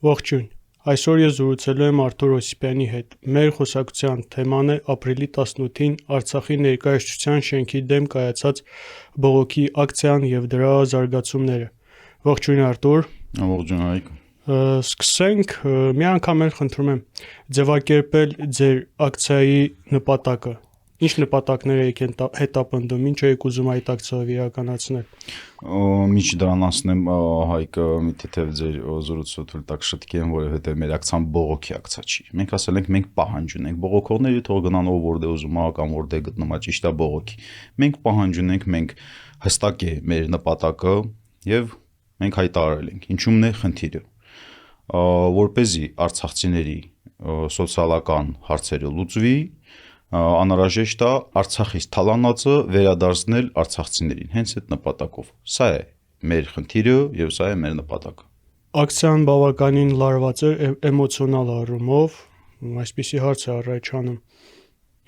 Ողջույն, այսօր ես զրուցելու եմ Արթուր Օսիպյանի հետ, մեր խոսակցության թեման է ապրիլի 18-ին Արցախի ներկայացության շենքի դեմ կայացած բողոքի ակցիան և դրա զարգացումները։ Ողջույն Արթուր։ Ողջույն Հայկ։ Սկսենք, մի անգամ էլ խնդրում եմ ձևակերպել ձեր ակցիայի նպատակը։ Ինչ նպատակներ եք հետապնդում, ինչ եք ուզում այդ ակցիայով իրականացնել։ Միջ դրան անցնեմ Հայկը, մի թեթև ձեր զրույցը թույլ տաք շտկեմ, որովհետև մեր ակցիան բողոքի ակցիա չի։ Մենք ասել ենք մենք պահանջ ունենք բողոքողների թող գնան ով որտեղ ուզում է կամ որտեղ գտնում է ճիշտ է բողոքի։ Մենք պահանջ ունենք, մենք հստակ է մեր նպատակը եւ մենք հայտարարել ենք ինչումն է խնդիրը, որպեսզի արցախցիների սոցիալական հարցերը լուծվի, անհրաժեշտ է Արցախից թալանածը վերադարձնել արցախցիներին, հենց այդ նպատակով։ Սա է մեր խնդիրը եւ սա է մեր նպատակը։ Ակցիան բավականին լարված է էմոցիոնալ առումով, այսպիսի հարց է առաջանում։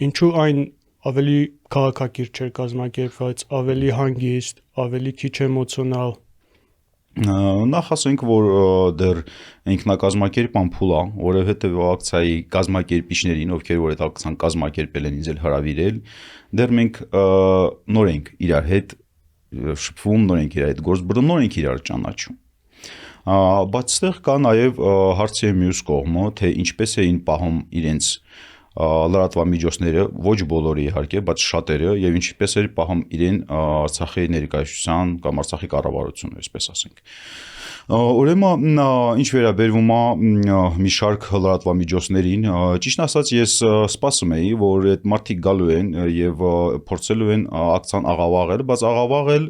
Ինչու այն ավելի քաղաքակիրթ չէր կազմակերպված, ավելի հանգիստ, ավելի քիչ էմոցիոնալ։ Նախ ասենք, որ դեռ ինքնակազմակերպման փուլ է, որովհետև ակցիայի կազմակերպիչներին, ովքեր որ այդ ակցիան կազմակերպել են, ինձ էլ հրավիրել, դեռ մենք նոր ենք իրար հետ շփվում, նոր ենք իրար հետ գործ բռնում, նոր ենք իրար ճանաչում։ Բայց այստեղ կա նաև հարցի մյուս կողմը, թե ինչպես էին պահում իրենց լրատվամիջոցները, ոչ բոլորը իհարկե, բայց շատերը, եւ ինչպես էր պահում իրեն Արցախի ներկայացության կամ Արցախի կառավարությունը, այսպես ասենք։ Ուրեմն ինչ վերաբերվում է մի շարք լրատվամիջոցներին, ճիշտ ասած ես սպասում էի, որ այդ մարդիկ գալու են եւ փորձելու են ակցիան աղավաղել, բայց աղավաղել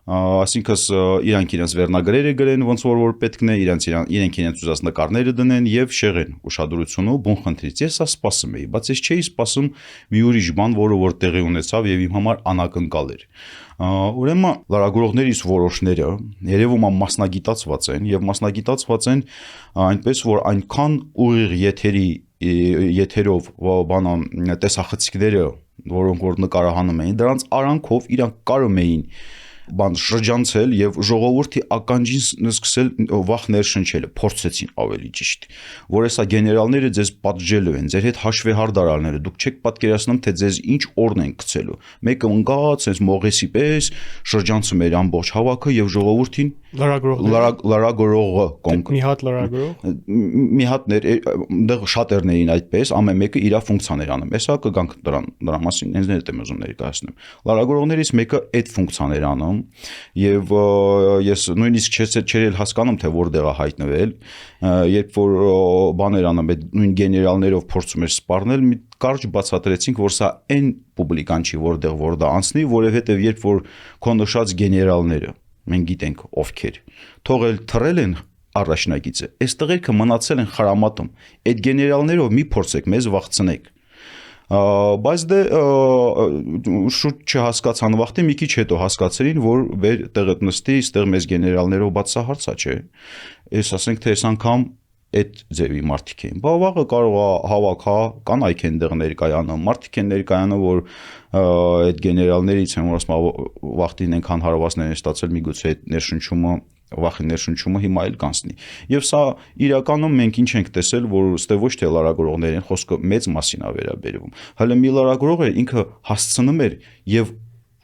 այսինքն իրանք իրենց վերնագրերը գրեն, ոնց որ պետքն է, իրենք իրենց ուզած նկարները դնեն եւ շեղեն ուշադրությունը բուն խնդրից։ Ես սա սպասում էի, բայց ես չէի սպասում մի ուրիշ բան, որը որ տեղի ունեցավ եւ իմ համար անակնկալ էր։ Ուրեմն լրագրողներից որոշները երևում է մասնագիտացված են եւ մասնագիտացված են այնպես, որ այնքան ուղիղ եթերով տեսախցիկները, որոնք որ նկարահանում էին, դրանց արանքով իրանք կարող էին շրջանցել եւ ժողովրդի ականջին սկսել վախ ներշնչելը, փորձեցին ավելի ճիշտ, որ հեսա գեներալները ձեզ պատժելու են, ձեր հետ հաշվեհարդար առնելու, դուք չեք պատկերացնում, թե ձեզ ինչ օրն են գցելու։ Մեկը ընկած, այնպես մողեսի պես շրջանցում էր ամբողջ հավաքը եւ ժողովրդին լրագրողը մի հատ լրագրող մի հատներ այնտեղ շատերն էին այդպես, ամեն մեկը իր ֆունկցիան էր անում։ Հեսա կգանք դրա մասին, ինձ էլ եմ ուզում ներկայացնեմ։ Լրագրողներից մեկը այդ ֆունկցիան էր անում եւ ես նույնիսկ չեր հասկանում, թե որտեղ է հայտնվել, երբ որ բաներ անում այդ նույն գեներալներով փորձում էր սպառնել, մի կարճ բացատրեցինք, որ սա այն պուբլիկան չի, որտեղ որ դա անցնի, որովհետեւ երբ որ քո նշած գեներալները մենք գիտենք ովքեր թողել թռել են առաջնագիծը, այս տղերքը մնացել են խրամատում, այդ գեներալներով մի փորձեք մեզ վախցնեք։ Բայց դե շուտ չհասկացան վախտի, մի քիչ հետո հասկացրին, որ մեր տեղը նստի, այստեղ մեզ գեներալներով բաց սա հարցա չէ։ Ես ասենք, թե այս անգամ այդ ձևի մարդիկ էին։ Բավաղը կարող է հավաք, կան այք են դեղ ներկայանում, մարդիկ են ներկայանում, որ այդ գեներալներից են, որ ասում վախտին այնքան հարվածներ են ստացել, միգուցե այդ ներշնչումը վախի ներշնչումը հիմա էլ կանցնի։ Եվ սա իրականում մենք ինչ ենք տեսել, որ ստե ոչ թե լրագրողներ են, խոսքը մեծ մասին է վերաբերվում։ Հələ մի լրագրող էր, ինքը հասցնում էր եւ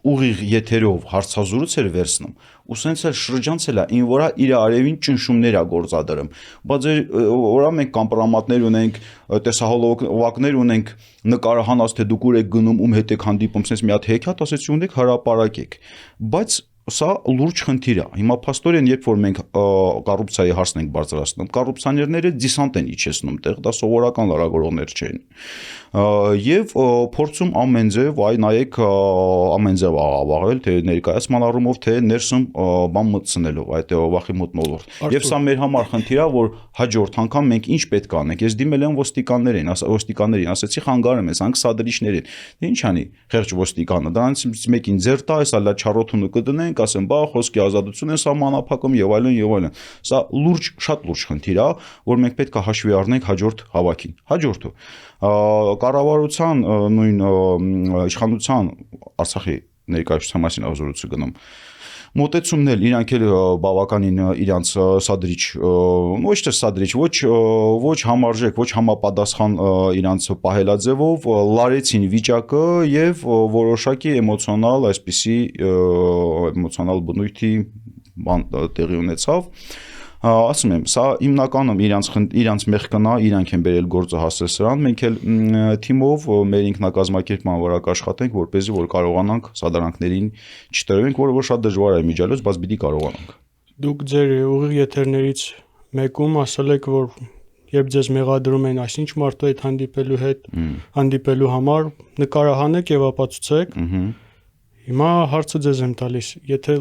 ուղիղ եթերով հարցազրույց էր վերցնում, ու սենց էլ շրջանցել է, ին որա իր արևին ճնշումներ է գործադրում։ Բայց որա մենք կամպրամատներ ունենք, տեսահոլովակներ ունենք, նկարահանած թե դուք ուր եք գնում, ում հետ եք հանդիպում, սենց մի հատ հեքիաթ ասեցի ունեք, հրապարակեք։ Բայց սա լուրջ խնդիր է։ Հիմա փաստորեն, երբ որ մենք կոռուպցիայի հարցն ենք բարձրացնում, կոռուպցիոներները դիսանտ են իջեցնում տեղ, դա սովորական լրագրողներ չեն։ Եվ փորձում ամեն ձև, այ նայեք ամեն ձև աղավաղել, թե ներկայացման առումով, թե ներսում բան մտցնելով, այդ վախի մթնոլորտ։ Եվ սա մեր համար խնդիր է, որ հաջորդ անգամ մենք ինչ պետք է անենք։ Ես դիմել եմ ոստիկաններին, ասեցի խանգարեմ, ես անք սադրիչներին։ Դե ինչ անի խեղճ ոստիկանը, դրանից մեկին ձեր տա, այս ալա չարոթունը կդնենք, ասեմ, բա խոսքի ազատություն են սահմանափակում եւ այլն եւ այլն։ Սա շատ լուրջ խնդիր է, որ մենք պետք է հաշվի առնենք հաջորդ հավաքին։ Հաջորդը կառավարության նույն իշխանության Արցախի ներկայացության մասին զրույցը գնում։ մոտեցումն էլ իրանք էլ բավականին իրանց սադրիչ ոչ թե սադրիչ ոչ համարժեք ոչ համապատասխան իրանց պահելաձևով լարեցին վիճակը եւ որոշակի էմոցիոնալ այսպիսի էմոցիոնալ բնույթի բան տեղի ունեցավ ասում եմ, սա հիմնականում իրանց մեղքն է, իրանք են բերել գործը հասել սրան, մենք էլ թիմով մեր ինքնակազմակերպման վրա կաշխատենք, որպեսզի որ կարողանանք սադարանքներին չտրվենք, որը որ շատ դժվար է միջալոց, բայց պիտի կարողանանք։ Դուք ձեր ուղիղ եթերներից մեկում ասել եք, որ երբ ձեզ մեղադրում են այսինչ մարդու հետ հանդիպելու համար, նկարահանեք եւ ապացուցեք։ Հիմա հարցը ձեզ եմ տալիս, եթե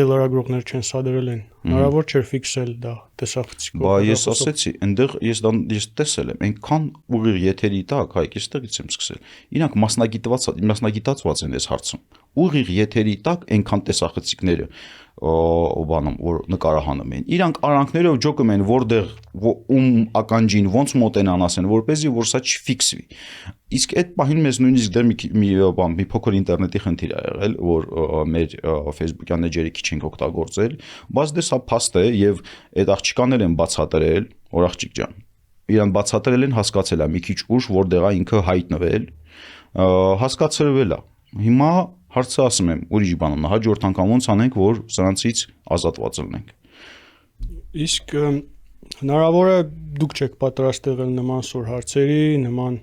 լրագրողներ չեն սադրել են, հնարավոր չէ ֆիքսել դա տեսախցիկով։ Բա ես ասեցի, այնտեղ ես տեսել եմ, այնքան ուղիղ եթերի տակ, հայք, այստեղից եմ սկսել։ Իրանք մասնագիտացված են այս հարցում։ Ուղիղ եթերի տակ այնքան տեսախցիկները բանում որ նկարահանում են իրանք արանքներով ջոկում են որտեղ ում ականջին ոնց մոտենան ասեն որպեսզի որ սա չֆիքսվի իսկ այդ պահին մեզ նույնիսկ դեռ մի փոքր ինտերնետի խնդիր ա եղել որ մեր Facebook-յան էջերը քիչ ենք օգտագործել բայց դե սա փաստ է եւ այդ աղջկաններ են բացատրել որ աղջիկ ջան իրան բացատրել են հասկացել է մի քիչ ուշ որտեղ է ինքը հայտնվել հասկացրվել է հիմա հարցը ասում եմ ուրիշ բանն հաջորդ անգամ ոնց անենք որ սրանցից ազատված լինենք իսկ հնարավոր է դուք չեք պատրաստ եղել նման սուր հարցերի նման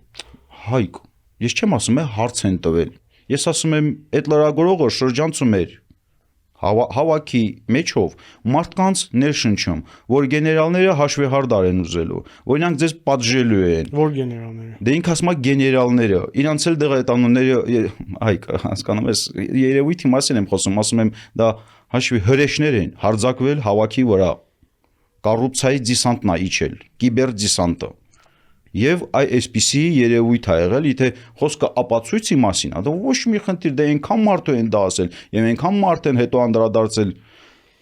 հայկ ես չեմ ասում հարց են տվել ես ասում եմ այդ լրագրողը շրջանցում էր հավաքի մեջով մարդկանց ներշնչում որ գեներալները հաշվեհարդար են ուզելու որ իրանք ձեզ պատժելու են որ գեներալները դե ինք ասում է գեներալները իրանց էլ դեղ այդ անունները հայկ հասկանում ես երևույթի մասին եմ խոսում ասում եմ դա հաշվի հրեշներ են հարձակվել հավաքի վրա կոռուպցիայի դիսանտն է իջել կիբեր դիսանտը Եվ այսպիսի երևույթ ա եղել, եթե խոսքը ապացույցի մասին ա, դա ոչ մի խնդիր, դե այնքան մարդ են դա ասել, եւ այնքան մարդ են հետո անդրադարձել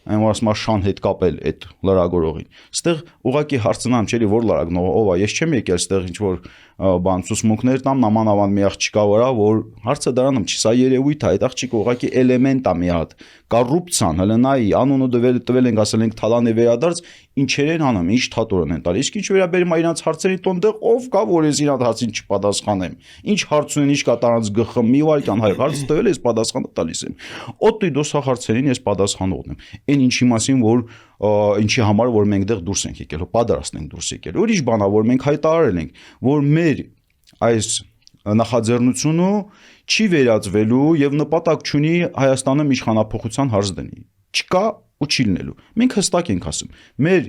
այն որ ասում շան հետ կապել այդ լրագրողին։ Այստեղ ուղակի հարցնամ չէ՞ որ լրագրողը ով է, ես չեմ եկել այստեղ ինչ որ բան ցուսմունքներ տամ նամանավան մի աղջիկա վրա, որ հարցը դրանում չի, սա երևույթ է, այդ աղջիկը ուղակի էլեմենտ է մի հատ։ Կոռուպցիան, հլնայի, անունը տվել ենք, ասել ենք թալանի վերադարձ, ինչեր են անում, ինչ թաթորն են տալիս։ Իսկ ինչ վերաբերում է իրանց հարցերին, տոնդեղ ով կա, որ ես իրանց հարցին չպատասխանեմ։ Ինչ հարց ունեն, ինչ կա տարած գխ, մի վարքան հայ, հարց տվել ես պատասխանը տալիս եմ։ Օտի դոսա հարցերին ես պատասխանողն եմ։ Այն ինչի մասին, որ ինչի համար որ մենք դեռ դուրս ենք եկել, պատրաստ ենք դուրս եկել։ Ուրիշ բան է, որ մենք հայտարարել ենք, որ մեր այս նախաձեռնությունը չի վերածվելու եւ նպատակ չունի Հայաստանում իշխանապողության հարց դնի։ Չկա ու չի լինելու։ Մենք հստակ ենք ասում։ Մեր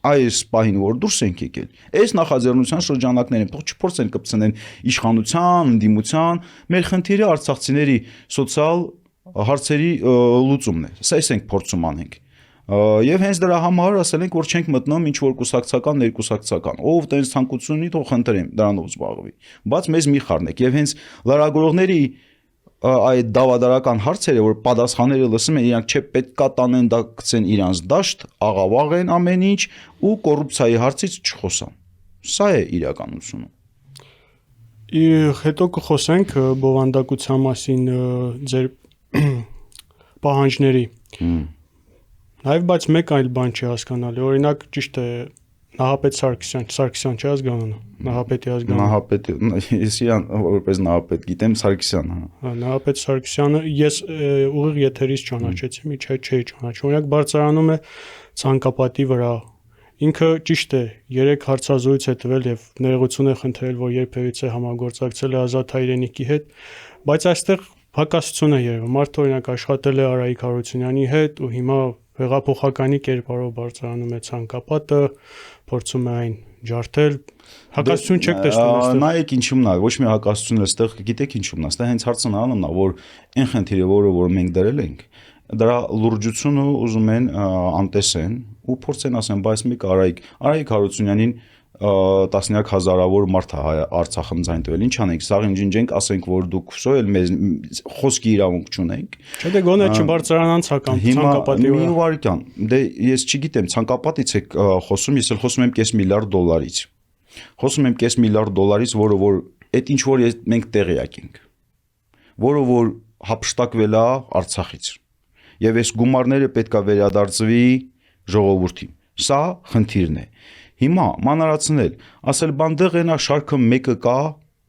այս պահին որ դուրս ենք եկել, այս նախաձեռնության շրջանակներին թող չփորձեն կպցնեն իշխանության, ընդդիմության, մեր խնդիրը արցախցիների սոցիալ հարցերի լուծումն է։ Սա ենք փորձում անենք։ Եվ հենց դրա համար ասել ենք որ չենք մտնում ինչ որ կուսակցական ներկուսակցական ով տենց ցանկություն ունի թող խնդրեմ դրանով զբաղվի բայց մեզ մի խառնեք եւ հենց լրագրողների այդ դավադարական հարցերը որ պատասխանները լսում են իրանք չէ պետքա տանեն դա գցեն իրանց դաշտ աղավաղ են ամեն ինչ ու կոռուպցիայի հարցից չխոսան սա է իրականությունը հետո կխոսենք բովանդակության մասին ձեր պահանջների Նաև բայց մեկ այլ բան չի հասկանալի օրինակ ճիշտ է Նահապետ Սարգսյան չի ազգանունը Նահապետի ազգանունը Նահապետ ես իրան որպես Նահապետ գիտեմ Սարգսյանը Նահապետ Սարգսյանը ես ուղիղ եթերից ճանաչեցի միջի չէի ճանաչում օրինակ բարձրանում է ցանկապատի վրա ինքը ճիշտ է 3 հարցազրույց է տվել եւ ներողություն է խնդրել որ երբևիցե համագործակցել է Ազատ Հայրենիքի հետ բայց այստեղ հակասություն է երևում մարդը օրինակ աշխատել է Արայիկ Հարությունյանի հետ ու հիմա հեղափոխականի կերպարով բարձրանում է ցանկապատը, փորձում է այն ջարդել։ Հակասություն չեք տեսնում այստեղ։ Նայեք ինչումն է, ոչ մի հակասություն այստեղ, գիտեք ինչումն է, այստեղ հենց հարցը նրանն է, որ այն խնդիրը, որ մենք դրել ենք, դրա լուրջությունը ուզում են անտեսեն ու փորձեն ասեն, բայց մեկ Արայիկ Հարությունյանին տասնյակ հազարավոր մարդ է Արցախում ձայն տվել։ Ինչ անենք, սաղին ջնջենք, ասենք որ դուք սոյել մեզ խոսքի իրավունք չունենք։ Չէ՞ դե գոնե չբարձրանան ցանկապատի վրա։ Մի վարքան, դե ես չգիտեմ, ցանկապատից եք խոսում, ես էլ խոսում եմ $5 միլիարդ։ Խոսում եմ $5 միլիարդ, որը որ այդ ինչ որ մենք տեղյակ ենք։ Որը որ հափշտակվել է Արցախից։ Եվ այս գումարները պետքա վերադարձվի ժողովրդին։ Սա խնդիրն է։ Հիմա մանրացնել, ասել բանդեղ այնա շարքը մեկը կա,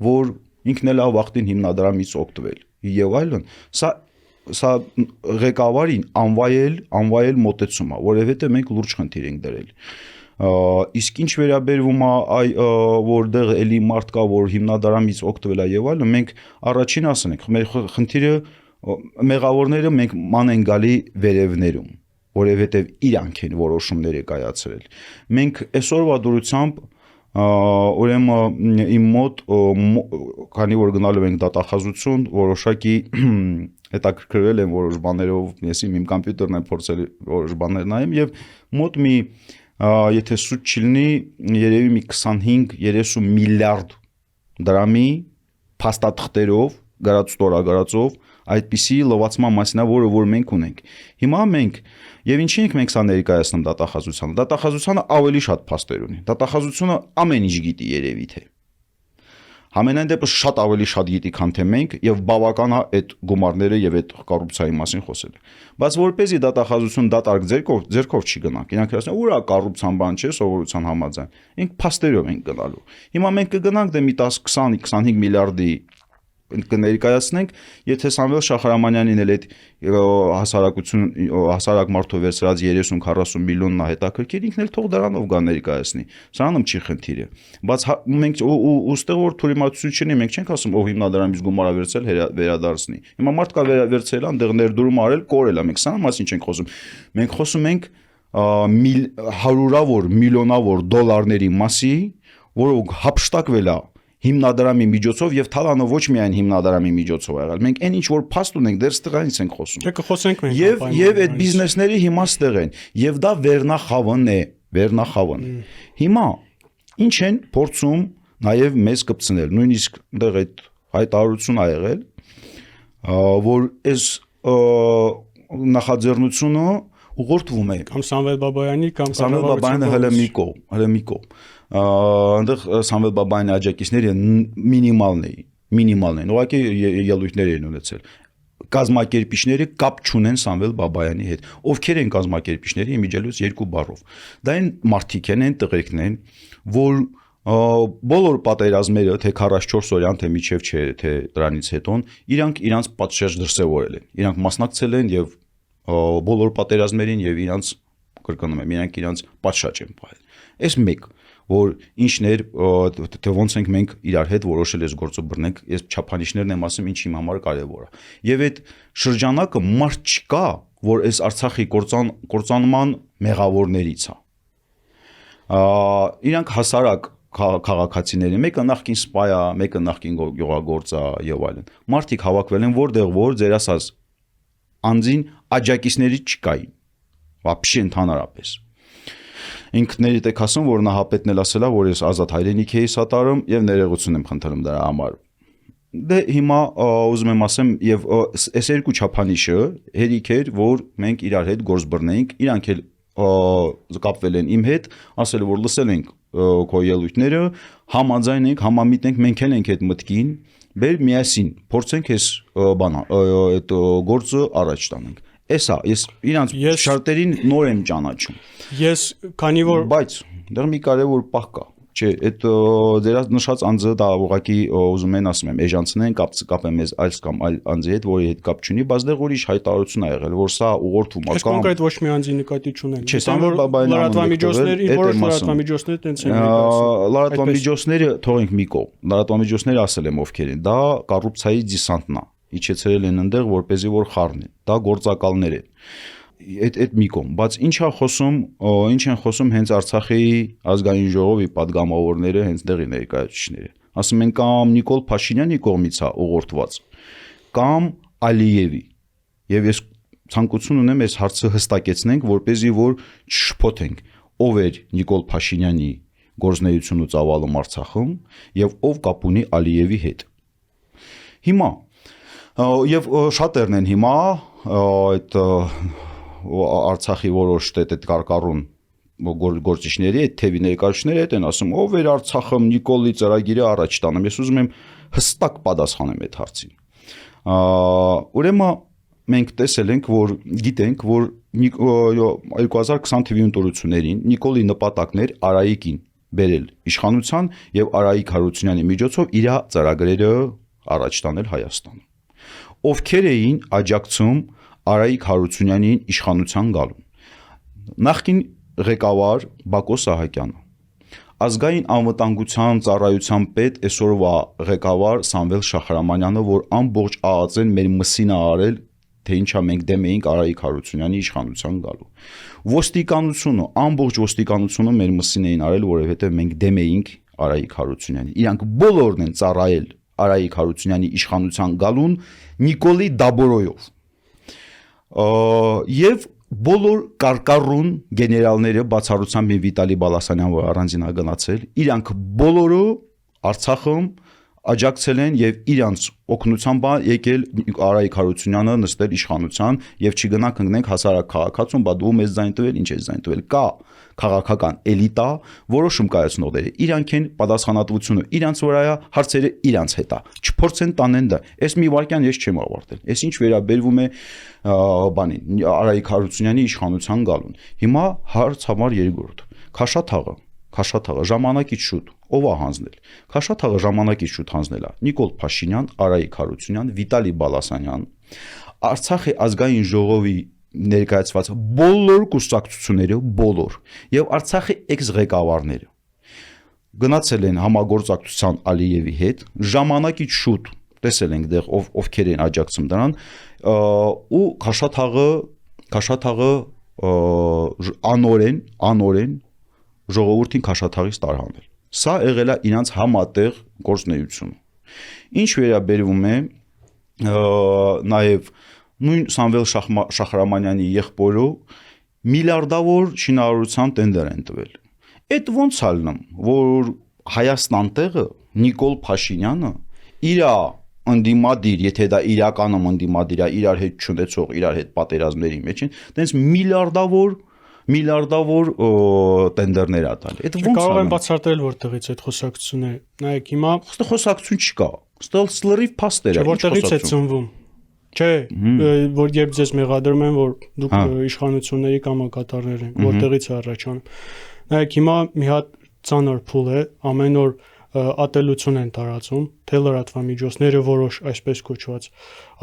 որ ինքն էլ է վախտին հիմնադրամից օգտվել։ Եվ այլն, սա ղեկավարին անվայել մոտեցում է, որովհետև մենք լուրջ խնդիր ենք դրել։ Իսկ ինչ վերաբերվում է որտեղ էլի մարդ կա, որ հիմնադրամից օգտվել է եւ այլն, մենք առաջին ասենք, մեր խնդիրը մեղավորները մենք ման են գալի վերևներում, որովհետև իրանք են որոշումները կայացրել։ Մենք այսօրվա դուրսությամբ ուրեմն իմ մոտ քանի որ գնալու ենք դատախազություն, որոշակի հետաքրքրվել եմ որոշ բաներով, ես իմ համբյուտերն եմ փորձել որոշ բաներ նայեմ եւ մոտ մի եթե սուտ չլինի, երևի մի 25-30 միլիարդ դրամի փաստաթղթերով ստորագրածով այդպիսի լվացման մասնա, որ մենք ունենք։ Հիմա մենք եւ ինչի ենք մենք սա ներկայացնում դատախազությանը։ Դատախազությանը ավելի շատ փաստեր ունի։ Դատախազությունը ամեն ինչ գիտի երևի թե։ Համենայն դեպս շատ ավելի շատ գիտի, քան թե մենք եւ բավական է այդ գումարները եւ այդ կոռուպցիայի մասին խոսելը։ Բայց որպեսզի դատախազություն դատարկ ձերքով չի գնանք։ Իրանք ասեն, ուրա կոռուպցիան բան չէ, սովորության համաձայն։ Ինք փաստերով ենք գնալու։ Հիմա մենք կգնանք դե մի 10-20-25 միլիարդի կներկայացնենք, եթե Սամվել Շախարամանյանին էլ այդ հասարակ մարդու վերցրած 30-40 միլիոնն է հետաքրքիր, ինքն էլ թող դրանով գա ներկայացնի։ Սրանում չի խնդիրը։ Բայց մենք ուստեղ որ թուրիմացություն չունի, մենք չենք ասում ով հիմնադրամից գումար վերցրել վերադարձնի։ Հիմա մարդ կա վերցրել, այնտեղ ներդրում արել, կորել է, մենք սրա մասին չենք խոսում։ Մենք խոսում ենք հարյուրավոր միլիոնավոր դոլարների մասի, որոնք հափշտակվել է հիմնադրամի միջոցով եւ թալանը ոչ միայն հիմնադրամի միջոցով եղել։ Մենք այն ինչ որ փաստ ունենք, դեռ ստեղանից ենք խոսում։ Չէ, կխոսենք մենք։ Եվ այդ բիզնեսների հիմա ստեղ են, եւ դա վերնախավն է, վերնախավն։ Հիմա ինչ են փորձում նաեւ մեզ կպցնել, նույնիսկ այնտեղ այդ հայտարարություն ա եղել, որ այս նախաձեռնությունը ուղղորդվում է կամ Սամվել Բաբայանի կամ Սամվել Բաբայանը հələ մի կողմ այնտեղ Սամվել Բաբայանի աջակիցները մինիմալն էին, ուղղակի ելույթներ էին ունեցել։ Կազմակերպիչները կապ չունեն Սամվել Բաբայանի հետ։ Ովքեր են կազմակերպիչները, իմիջիալուց 2 բառով։ Դա այն մարդիկ են, այն տղերքն են, որ բոլոր պատերազմները, թե 44 օրյան, թե միջև չէ, թե դրանից հետո, իրանք պատշաճ դրսևորել են։ Իրանք մասնակցել են եւ բոլոր պատերազմերին եւ իրանք կրկնում եմ, իրանք իրանք պատշաճ են պահել։ Այս մեկ որ ինչներ թե ոնց ենք մենք իրար հետ որոշել այս գործը բռնենք, այս չափանիշներն եմ ասում ինչ իմ համար կարևոր է։ Եվ այդ շրջանակը մարդ չկա, որ այս Արցախի կործանման մեղավորներից է։ Իրանք հասարակ քաղաքացիների, մեկը նախկին սպա է, մեկը նախկին գյուղագործ է եւ այլն։ Մարդիկ հավաքվել են որտեղ որ ձեր ասած անձին աջակիցների չկային։ Вообще ընդհանրապես։ Ինքներիդ եք ասում, որ նահապետն էլ ասել է, որ ես ազատ հայրենիք էի սատարում եւ ներողություն եմ խնդրում դրա համար։ Դե հիմա ուզում եմ ասեմ եւ այս երկու չափանիշը հերիք էր, որ մենք իրար հետ գործ բռնեինք, իրանք էլ կապվել են իմ հետ, ասել որ լսել ենք քո ելույթները, համաձայն ենք, համամիտ ենք, մենք էլ ենք այդ մտքին, բեր միասին փորձենք այս այդ գործը առաջ տանենք։ Էսա, ես իրանց շարտերին նոր եմ ճանաչում։ Ես քանի որ բայց դեռ մի կարևոր պահ կա, չէ, այդ դերա նշած անձը դա ուղղակի ուզում են ասում եմ, էժանցնեն, կապեն մեզ այլ կամ այլ անձի հետ, որի հետ կապ չունի, բայց դեռ ուրիշ հայտարարություն ա եղել, որ սա ուղղորդվում է կամ կոնկրետ ոչ մի անձի նկատի չունեն։ Չէ, Սամվել Բաբայանը լրատվամիջոցների, որոշ լրատվամիջոցներ տենց են ներկայացնում։ Լրատվամիջոցները թողենք մի կողմ, լրատվամիջոցները ասել եմ ովքեր են, դա կոռուպցիայի դիսանտնա, իջեցրել են այնտեղ, որպեսզի որ խառնեն, դա գործակալներ են։ Այդ մի կողմ, բայց ինչ են խոսում հենց Արցախի ազգային ժողովի падգամավորները, հենց դեղի ներկայացուցիչները։ Ասում են կամ Նիկոլ Փաշինյանի կողմից է ուղղորդված, կամ Ալիևի։ Եվ ես ցանկություն ունեմ այս հարցը հստակեցնենք, որպեսզի որ չշփոթենք, ով էր Նիկոլ Փաշինյանի գործունեությունը ծավալում Արցախում եւ ով կապ ունի Ալիևի հետ։ Հիմա եւ շատերն են հիմա այդ Արցախի որոշ այդ կարկառուն գործիչների այդ թևի ներկայացուցիչները այդ են ասում ով էր Արցախը Նիկոլի ծրագիրը առաջ տանում։ Ես ուզում եմ հստակ պատասխանեմ այդ հարցին։ Ուրեմն մենք տեսել ենք, որ գիտենք, որ 2020 թվականի ընտրություններին Նիկոլի նպատակն էր Արայիկին բերել իշխանության եւ Արայիկ Հարությունյանի միջոցով իր ծրագրերը առաջ տանել Հայաստան։ Ովքեր էին աջակցում Արայիկ Հարությունյանին իշխանության գալուն։ Նախկին ղեկավար Բակո Սահակյանը, ազգային անվտանգության ծառայության պետ այսօրվա ղեկավար Սամվել Շախրամանյանը, որ ամբողջ ԱԱԾ-ն մեր մսին ա արել, թե ինչա մենք դեմ էինք Արայիկ Հարությունյանի իշխանության գալու։ Ոստիկանությունը, ամբողջ ոստիկանությունը մեր մսին էին արել, որովհետև մենք դեմ էինք Արայիկ Հարությունյանի։ Իրանք բոլորն են ծառայել Արայիկ Հարությունյանի իշխանության գալուն Նիկոլի Դաբորոյով։ Եվ բոլոր կարկառուն գեներալները, բացառությամբ Վիտալի Բալասանյան, որ առանձին ա գնացել, իրանք բոլորը Արցախում աջակցել են եւ իրանց օգնությամբ եկել Արայիկ Հարությունյանը նստել իշխանության եւ չգնանք ընկնենք հասարակ քաղաքացուն, բա դու մեզ ձայն տվել, ինչ ես ձայն տվել, կա քաղաքական էլիտա, որոշում կայացնողները, իրանք են պատասխանատվությունը իրանց վրա է, հարցերը իրանց հետ է, չփորձեն տանեն դա։ Այս մի վարքյան ես չեմ ավարտել։ Այս ինչ վերաբերվում է բանին Արայիկ Հարությունյանի իշխանության գալուն։ Հիմա հարց համար երկրորդ։ Քաշաթաղը ժամանակից շուտ ով է հանձնել։ Քաշաթաղը ժամանակից շուտ հանձնել է Նիկոլ Փաշինյան, Արայիկ Հարությունյան, Վիտալի Բալասանյան, Արցախի ազգային ժողովի ներկայացված բոլոր կուսակցությունները, բոլոր եւ Արցախի էքս-ղեկավարները գնացել են համագործակցության Ալիևի հետ, ժամանակից շուտ տեսել ենք դեղ ովքեր են աջակցում դրան, ու Քաշաթաղը անորեն ժողովրդին Քաշաթաղից տարհանել։ Սա եղել է իրանց համատեղ գործունեությունը։ Ինչ վերաբերվում է նաև նույն Սամվել Շախրամանյանի եղբորը միլիարդավոր շինարարության տենդեր են տվել։ Այդ ոնց ալնում, որ Հայաստան տեղը Նիկոլ Փաշինյանը իր ընդդիմադիր, եթե դա իրականում ընդդիմադիր է, իրար հետ չունեցող, իրար հետ պատերազմների մեջ են, տենց միլիարդավոր տենդերներ ա տալ։ Այդ ոնց կարող են բացատրել որտեղից այդ խոսակցությունները։ Նայեք հիմա խոսակցություն չկա։ Ստալ սլրիվ փաստեր է։ Որտեղից է ծնվում։ Չէ, որ երբ ձեզ մեղադրում են, որ դուք իշխանությունների կամակատարներ եք, որտեղից է առաջանում։ Նայեք հիմա մի հատ ծանր փուլ է, ամեն օր ատելություն են տարածում, թե լրատվամիջոցները որոշ այսպես կոչված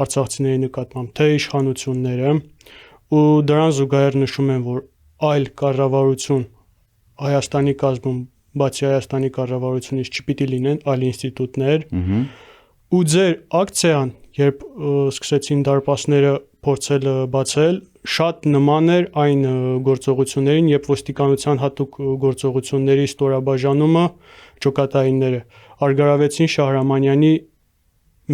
արցախցիների նկատմամբ, թե իշխանությունները, ու դրան զուգահեռ նշում են, որ այլ կառավարություն Հայաստանի կազմում, բացի Հայաստանի կառավարությունից չպիտի լինեն այլ ինստիտուտներ, ու ձեր ակցիան, երբ սկսեցին դարպասները փորձել բացել, շատ նման էր այն գործողություններին, երբ ոստիկանության հատուկ գործողությունների ստորաբաժանումը ճոկատայինները արգարավեցին Շահրամանյանի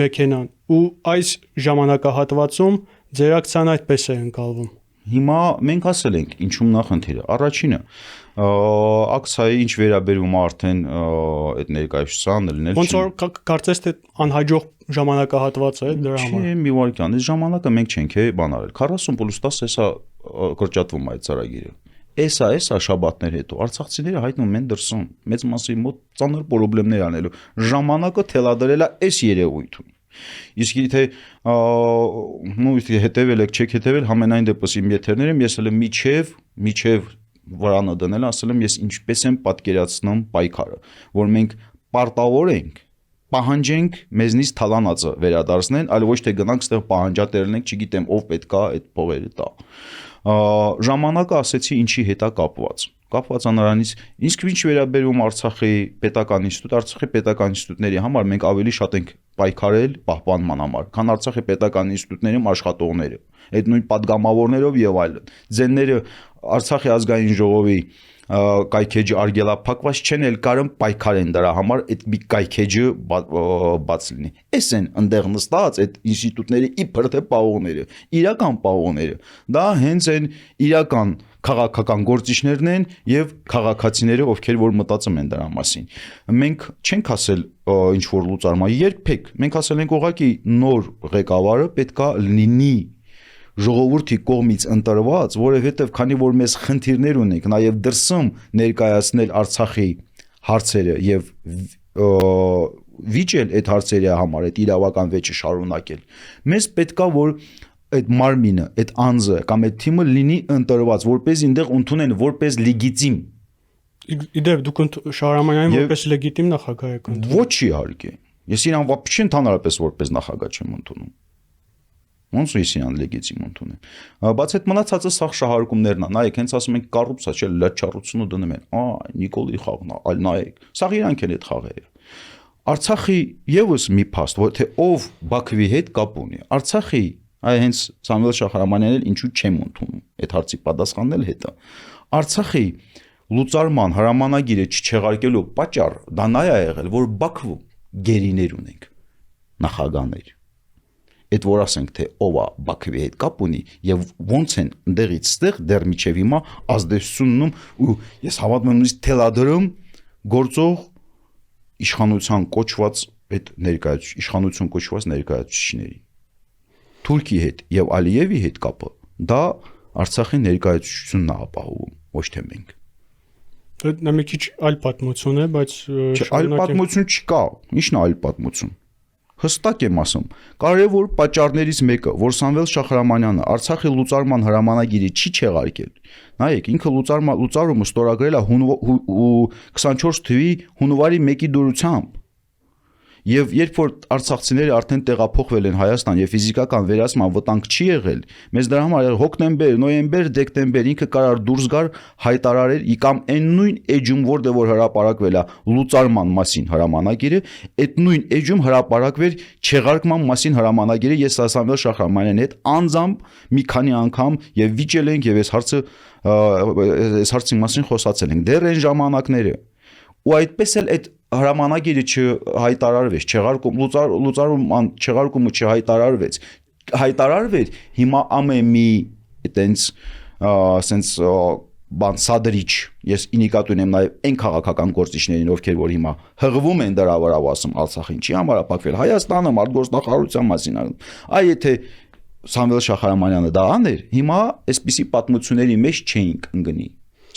մեքենան, ու այս ժամանակահատվածում ձեր ակցիան այդպես է ընկալվում։ Հիմա մենք ասել ենք ինչում նախնդիրը։ Առաջինը ակցիայի ինչ վերաբերում արդեն այդ ներկայացուցան լինել չի։ Ոնց որ կարծես թե անհաջող ժամանակահատված է դրա համար։ Չէ, մի վարքյան, այս ժամանակը մենք չենք բան արել։ 40+10 էսա կրճատվում այդ ծրագիրը։ Էսա շաբաթներ հետո արցախցիները հայտնում են դրսում մեծ մասի մոտ ծանր խնդիրներ անելու։ Ժամանակը թելադրել է այս երևույթում։ Իսկ եթե հետևել եք, չեք հետևել, համենայն դեպս իմ եթերներում ես էլ միջև վրանը դնել, ասել եմ ես ինչպես եմ պատկերացնում պայքարը, որ մենք պարտավոր ենք պահանջենք մեզնից թալանածը վերադարձնել, այլ ոչ թե գնանք ստեղ պահանջատեր լինենք, չգիտեմ ով պետքա այդ փողերը տա։ Ժամանակը ասեցի ինչի հետ է կապված նրանից, իսկ ինչ վերաբերում Արցախի պետական ինստիտուտների համար մենք ավելի շատ ենք պայքարել պահպանման համար, քան Արցախի պետական ինստիտուտներում աշխատողները, այդ նույն падգամավորներով եւ այլն։ Ձենները Արցախի ազգային ժողովի կայքեջը արգելափակված չեն էլ կարում պայքարեն դրա համար այդ մի կայքեջը բաց լինի։ Էս են ընդեղ նստած այդ ինստիտուտների իբր թե պահողները, իրական պահողները։ Դա հենց են իրական քաղաքական գործիչներն են եւ քաղաքացիները, ովքեր որ մտածում են դրա մասին։ Մենք չենք ասել ինչ որ լուծարման, երբեք։ Մենք ասել ենք ուղղակի նոր ղեկավարը պետքա լինի ժողովրդի կողմից ընտրված, որովհետև քանի որ մեզ խնդիրներ ունենք նաև դրսում ներկայացնել Արցախի հարցերը եւ վիճել այդ հարցերի համար, այդ իրավական վեճը շարունակել։ Մեզ պետքա որ այդ մարմինը, այդ անձը կամ այդ թիմը լինի ընտրված, որպես ինտեղ ընդունեն որպես լեգիտիմ։ Իդեպ դուք Շահրամանյանին որպես լեգիտիմ նախագահ եք ընդունում։ Ոչ իհարկե։ Ես իրան вообще ընդհանրապես որպես նախագահ չեմ ընդունում։ Ոնց է իրան լեգիտիմ ընդունել։ Բաց այդ մնացածը սաղ շահարկումներն է։ Նայեք, հենց ասում ենք կոռուպցիա, չէ, լրջարությունը դնում են։ Նիկոլի խաղն է, այլ նայեք։ Սաղ իրանք են այդ խաղերը։ Արցախի եւս մի փաստ, որ թե ով Բաքվի հետ կապ ունի։ Արցախի հենց Սամվել Շահրամանյանն էլ ինչու չեմ ընդունում։ Այդ հարցի պատասխանն էլ հետը։ Արցախի լուծարման հրամանագիրը չչեղարկելու պատճառ դա նա է եղել, որ Բաքվում գերիներ ունենք, նախագահներ։ Այդ որ ասենք թե ով է Բաքվի հետ կապ ունի եւ ոնց են ընդեղից ստեղ դեռ միջև հիմա ազդեցություն ունում ու ես հավատում եմ նույնիսկ թելադրում գործող իշխանության կոչված այդ իշխանություն կոչված ներկայացուցիչների Թուրքի հետ եւ Ալիևի հետ կապը դա Արցախի ներկայացությունն է ապահովում, ոչ թե մենք։ Դա մի քիչ այլ պատմություն է, բայց այլ պատմություն չկա։ Ի՞նչն է այլ պատմություն։ Հստակ եմ ասում, կարևոր պատճառներից մեկը, որ Սամվել Շահրամանյանը Արցախի լուծարման հրամանագիրը չի չեղարկել։ Նայեք, ինքը լուծարումը ստորագրել է 24 թվականի հունվարի 1-ի դուրսությամբ։ Եվ երբ որ արցախցիները արդեն տեղափոխվել են Հայաստան եւ ֆիզիկական վերահսկման վտանգ չի եղել, մեզ դրա համար հոկտեմբեր, նոյեմբեր, դեկտեմբեր ինքը կարար դուրս գար հայտարարել կամ այն նույն էջում, որտեղ որ հրապարակվել է լուծարման մասին հրամանագիրը, այդ նույն էջում հրապարակվեր չեղարկման մասին հրամանագիրը։ Ես Սամվել Շահրամանյանի հետ անձամբ մի քանի անգամ եւ վիճել ենք եւ այս հարցի մասին խոսացել ենք դեռ այն ժամանակները։ Ու այդպես էլ այդ հրամանագիրը չհայտարարվեց, լուծարման չեղարկումը չհայտարարվեց, հայտարարվեց հիմա ամեմի այտենց սենց բան սադրիչ, ես ինիկատ ունեմ նաև այն քաղաքական գործիչներին, ովքեր որ հիմա հղվում են դրա վրա ասում Արցախին չի համարապակվել, Հայաստանը արտգործնախարարության մասին եթե Սամվել Շահրամանյանը դա աներ, հիմա այսպիսի պատմությունների մեջ չէինք ընկնի։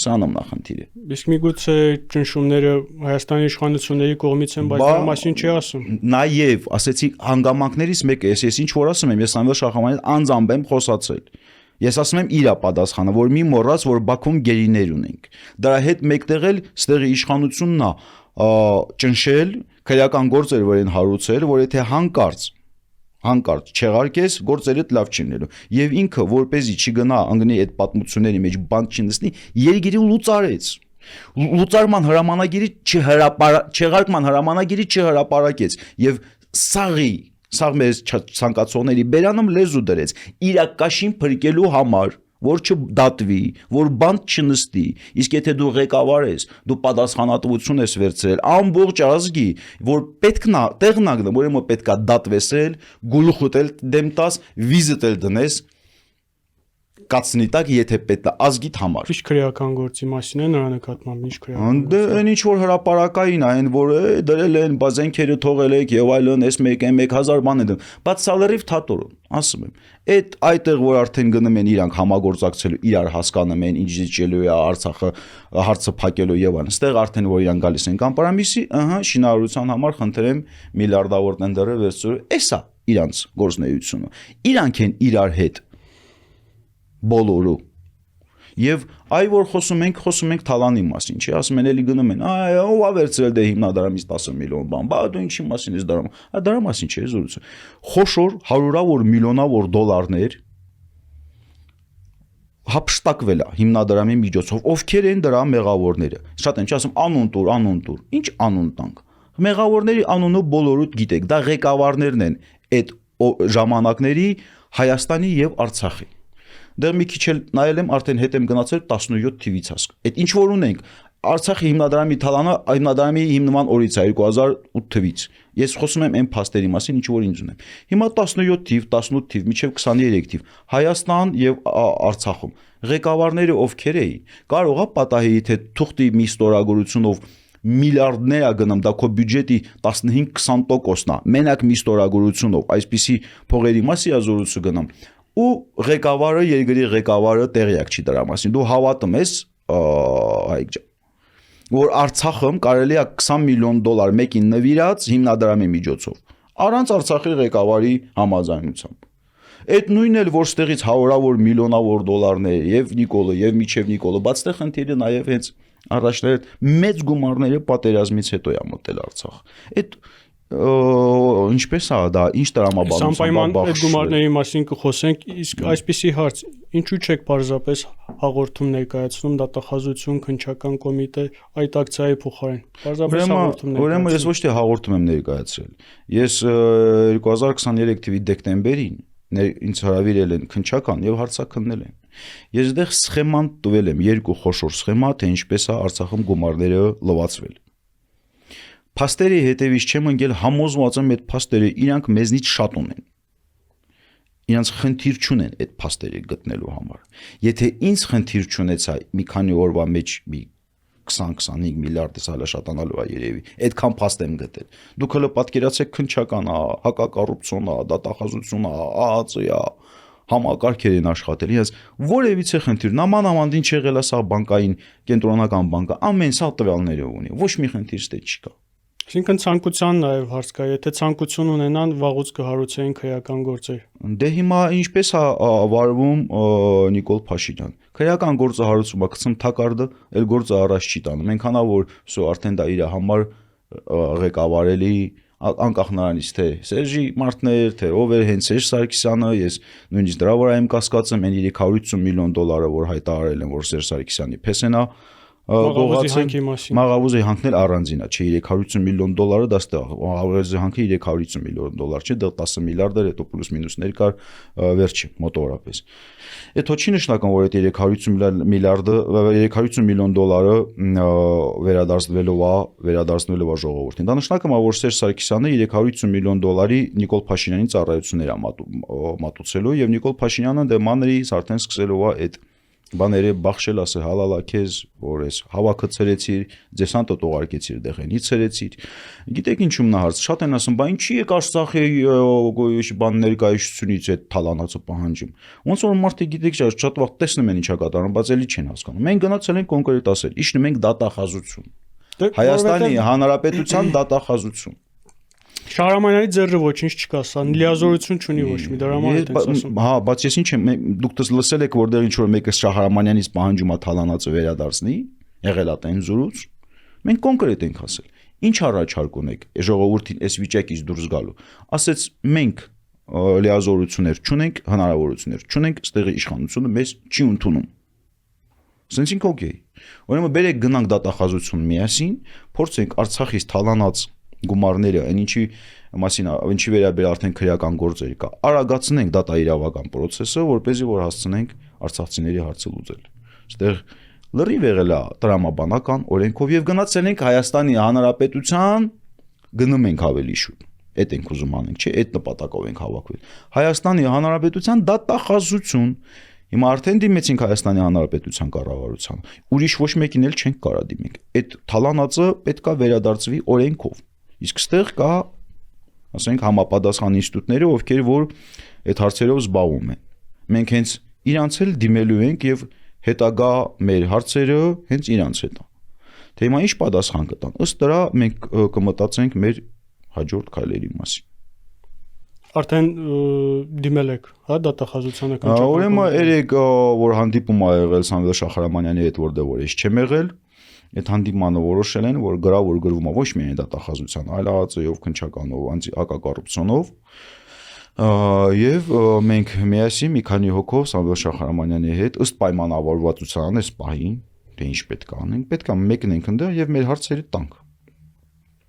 Սա նախնդիրը։ Իսկ միգուցե ճնշումները Հայաստանի իշխանությունների կողմից են, բայց դրա մասին չի ասում։ Նաև, ասեցի հանգամանքներից մեկը, ես ինչ որ ասում եմ, ես Սամվել Շահրամանյանին անձամբ եմ խոսացել։ Ես ասում եմ իր պատասխանը, որ մի մոռաց, որ Բաքվում գերիներ ունենք։ Դրա հետ մեկտեղ էլ ստեղի իշխանությունն է ճնշել, քրեական գործեր որ են հարուցել, որ եթե հանկարծ չեղարկես գործերդ լավ չլինելու եւ ինքը որպեսզի չգնա անգնի այդ պատմությունների մեջ բան չնստի երգիրի լուծարեց լուծարման հրամանագիրի չեղարկման հրամանագիրի չհրապարակեց եւ սաղ մեր ցանկացողների բերանում լեզու դրեց իր կաշին փրկելու համար որ չդատվի, որ բան չնստի, իսկ եթե դու ղեկավար ես, դու պատասխանատվություն ես վերցրել ամբողջ ազգի, որ պետքնա տեղնակ դեմ, որ պետքա դատվեսել, գլուխդ էլ դեմ տաս, վիզդ էլ դնես, կացնի տակ, եթե պետք է ազգիդ համար։ Ինչ քրեական գործի մասին է նրա նկատմամբ, ինչ քրեական։ Այն ինչ որ հրապարակային այն որ դրել են, բազենքերը թողել եք եւ այլն, այս 1000 բան են դեմ, բայց սալերիվ թատորը, ասում եմ։ Այդտեղ որ արդեն գնում են իրանք համագործակցելու, իրար հասկանում են, ինչ զիջելու է Արցախը, հարցը փակելու եւ այլն։ Այստեղ արդեն որ իրան գալիս են կամպարամիսի, շինարարության համար խնդրեմ միլիարդավոր տենդերը վերցրու, էսա իրանց գործնեությունը։ Իրանք են իրար հետ բոլորը եւ այ որ խոսում ենք թալանի մասին, չի, ասում են էլի գնում են, ով ա վերցրել դե հիմնադրամից 10 միլիոն բան, բա դու ինչի մասին ես դրա մասին չէ զորություն։ Խոշոր հարյուրավոր միլիոնավոր դոլարներ հապշտակվել է հիմնադրամի միջոցով, ովքեր են դրա մեղավորները։ Շատ են ասում անուն տուր, ինչ անուն տանք։ Մեղավորների անունը բոլորուդ գիտեք, դա ղեկավարներն են այդ ժամանակների Հայաստանի եւ Արցախի։ Դեռ մի քիչ էլ նայել եմ, արդեն հետ եմ գնացել 17 թվից հասկ։ Այդ ինչ որ ունենք Արցախի հիմնադրամի թալանը հիմնադրամի հիմնման օրից է 2008 թվից։ Ես խոսում եմ այն փաստերի մասին, ինչ որ ինձ ունեմ։ Հիմա 17 թիվ, 18 թիվ, մինչև 23 թիվ Հայաստան եւ Արցախում ղեկավարները ովքեր էին, կարող է պատահի թե թուղթի մի ստորագրությունով միլիարդներ է գնում, դա քո բյուջետի 15-20%-ն է։ Մենակ մի ստորագրությունով այսպիսի փողերի մասի ազորություն գնում։ Ու ղեկավարը, երկրի ղեկավարը տեղյակ չի դրա մասին։ Դու հավատում ես, Հայկ ջան։ որ Արցախում կարելի է 20 միլիոն դոլար մեկին նվիրած հիմնադրամի միջոցով առանց Արցախի ղեկավարի համաձայնությամբ։ Այդ նույնն էլ որ ստեղից հարյուրավոր միլիոնավոր դոլարներ եւ Նիկոլը եւ Միչև Նիկոլը, բայց այդտեղ խնդիրը նաեւ հենց առաջներ մեծ գումարները պատերազմից հետո է մտել Արցախ։ Այդ ինչպես է դա, ինչ տրամաբանությամբ այդ գումարների մասին կխոսենք, իսկ այսպիսի հարց, ինչու չեք պարզապես հաղորդում ներկայացնում դատախազություն, քննչական կոմիտե այդ ակցիայի փոխարեն։ Պարզապես հաղորդում ներկայացնում։ Ուրեմն ես ոչ թե հաղորդում եմ ներկայացրել։ Ես 2023 թվականի դեկտեմբերին ինձ հրավիրել են քննչական եւ հարցաքննել են։ Ես դեռ սխեման տվել եմ, երկու խոշոր սխեմա, թե ինչպես է Արցախում գումարները լվացվել։ Փաստերի հետևից չեմ ընկել, համոզված եմ այդ փաստերը իրանք մեզնից շատ ունեն։ Իրանք խնդիր չունեն այդ փաստերը գտնելու համար։ Եթե ինձ խնդիր չունեցա մի քանի օրվա մեջ մի 20-25 միլիարդ հալա շատանալու է երևի։ Այդքան փաստ եմ գտել։ Դուք հələ պատկերացեք քննչական է, հակակոռուպցիոն է, դատախազություն է, ԱԱԾ է, համակարգեր են աշխատել։ Ես որևիցե խնդիր, նամանավանդ ինչ եղել է սա բանկային կենտրոնական բանկը, ամեն սա տվյալները ունի։ Ոչ մի խնդիր ստե չկա։ Այսինքն ցանկության նաև հարց կա, եթե ցանկություն ունենան, վաղուց կհարուցեին քրեական գործեր։ Դե հիմա ինչպես է վարվում Նիկոլ Փաշինյան։ Քրեական գործը հարուցում է, գցում թակարդը, այլ գործը առաջ չի տանում։ Այնքանա որ սո արդեն դա իր համար ղեկավարելի անկախ նրանից թե Սերժի Մարտներ, թե ով էր հենց Սերժ Սարգսյանը, ես նույնիսկ դրա վրա եմ կասկածում, այն 350 միլիոն դոլարը, որ հայտարարել են, որ Սերժ Սարգսյանի պես են Մաղավուզի հանքնել առանձին է, չէ 350 միլիոն դոլարը դա ստեղ, Մաղավուզի հանքը 350 միլիոն դոլար չէ, դա 10 միլիարդ էր, հետո պլյուս մինուս ներկար վերջի մոտավորապես։ Այդ ոչ չի նշանակում, որ այդ 350 միլիոն դոլարը վերադարձնվելով է ժողովրդին։ Դա նշանակում է, որ Սերժ Սարգսյանը 350 միլիոն դոլարի Նիկոլ Փաշինյանի ծառայություններ է մատուցելու եւ Նիկոլ Փաշինյանը դե մանրից արդեն սկսելով է այդ բաները բախշել ասել հալալա քեզ որ ես հավաքը ցրեցիր դեսանտը տողարկեցիր դեղենից ցրեցիր գիտեք ինչու՞մն է հարց շատ են ասում բա ինչի եք Արցախի բան ներկայացությունից այդ թալանացը պահանջում ոնց որ մարդիկ գիտեք շատ վաղ տեսնում են ինչա կատարում բայց էլի չեն հասկանում մենք գնացել ենք կոնկրետ ասել իջնում ենք դատախազություն Հայաստանի Հանրապետության դատախազություն Շահրամանյանի ձեռը ոչինչ չկա, սա լիազորություն չունի ոչ մի դրա համար եմ ասում։ Հա, բայց ես ինչ եմ, դուք լսել եք, որտեղ ինչ որ մեկը Շահրամանյանից պահանջում է թալանացը վերադարձնի, եղել է տեն զրույց։ Մենք կոնկրետ ենք ասել։ Ինչ առաջարկ ունեք ժողովրդին այս վիճակից դուրս գալու։ Ասեց մենք լիազորություններ չունենք, հնարավորություններ չունենք, ստեղի իշխանությունը մեզ չի ընդունում։ Սենցինք օքեյ։ Ուրեմն բերեք գնանք դատախազություն միասին, փորձենք Արցախից թալանած գումարները, այնինչի մասին, ինչի վերաբերյալ արդեն քրեական գործեր կա, արագացնենք դատաիրավական process-ը, որպեսզի որ հասցնենք արցախցիների հարցը լուծել։ Այստեղ լրիվ եղել է տրամաբանական օրենքով եւ գնացել ենք Հայաստանի Հանրապետության գնում ենք ավելի շուտ։ Այդ ենք ուզում անենք, չէ՞, այդ նպատակով ենք հավաքվել։ Հայաստանի Հանրապետության դատախազություն Հիմա արդեն դիմեցինք Հայաստանի Հանրապետության կառավարության։ Ուրիշ ոչ մեկին էլ չենք կարա դիմենք։ Այդ թալանածը պետքա վերադարձվի օրենքով։ Իսկ ստեղ կա, ասենք, համապատասխան ինստիտուտները, ովքեր որ այդ հարցերով զբաղվում են։ Մենք հենց իրանց էլ դիմելու ենք եւ հետագա մեր հարցերը հենց իրանց հետ են։ Թե հիմա ինչ պատասխան կտան։ Ըստ դրա մենք կմտածենք մեր հաջորդ քայլերի մասին։ Արդեն դիմել եք, հա, դատախազությանը քննչական։ Ուրեմն երեք որ հանդիպում ա եղել Սամվել Շահրամանյանի հետ, որտեղ որ ես չեմ եղել, այդ հանդիպմանը որոշել են, որ գրավոր գրվում է ոչ միայն դատախազության, այլ ԱԱԾ-ով, քննչականով, հակակոռուպցիոնով, եւ մենք միասին մի քանի հոգով Սամվել Շահրամանյանի հետ ըստ պայմանավորվածության այս պահին, թե ինչ պետք է անենք, պետք է մեկնենք այնտեղ եւ մեր հարցերը տանք։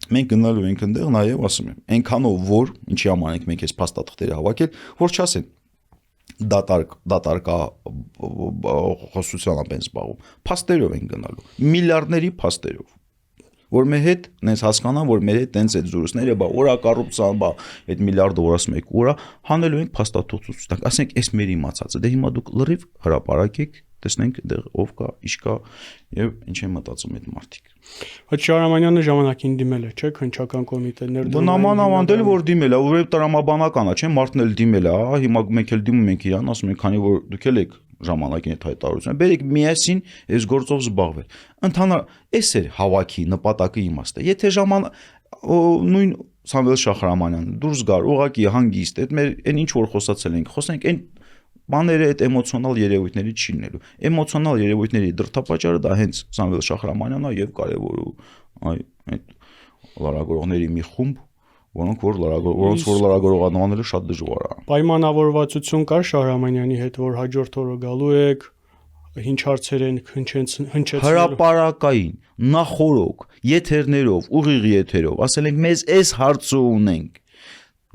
Մենք գնալու ենք այնտեղ նաև ասում եմ այնքանով որ ինչի համար ենք մենք այս փաստաթղթերը հավաքել որ չասեն դատարկա խոսությունով են զբաղվում փաստերով են գնալու միլիարդների փաստերով որ մեր հետ նենց հասկանան որ մեր հետ տենց այդ զուրուսները բա օրա կոռուպցիան բա այդ միլիարդը որ ասում եք օրա հանելու ենք փաստաթղթ տանք ասենք այս մեր իմացածը դե հիմա դուք լրիվ հրապարակեք տեսնենք դեռ ով կա, ինչ կա եւ ինչ են մտածում այդ մարդիկ։ Բայց Շահրամանյանը ժամանակին դիմել է, չէ՞, քննչական կոմիտեներ դրում։ Նամանավանդել որ դիմել է, որ տրամաբանական է, չէ՞, մարդն էլ դիմել է, հա, հիմա մենք էլ դիմում ենք իրան, ասում ենք, քանի որ դուք էլ եք ժամանակին այդ հայտարարությունը, բերեք միասին այս գործով զբաղվել։ Ընդհանուր էս էր հավաքի նպատակը իմաստը։ Եթե նույն Սամվել Շախրամանյանը դուրս գար, ուղղակի հանգիստ, այդ մեր այն ինչ որ խոսացել ենք, խոսենք այն բաները այդ էմոցիոնալ երևույթների չի լինելու։ Էմոցիոնալ երևույթների դրդապատճառը դա հենց Սամվել Շախրամանյանն է եւ կարեւոր այդ լարագրողների մի խումբ, որոնց որ լարագրողանալը շատ դժվար է։ Պայմանավորվածություն կար Շահրամանյանի հետ, որ հաջորդ օրը գալու եք, ինչ հարցեր են հնչեցնել։ Հրապարակային, նախորոք, եթերներով, ուղիղ եթերով, ասել ենք մեզ այս հարցը ունենք։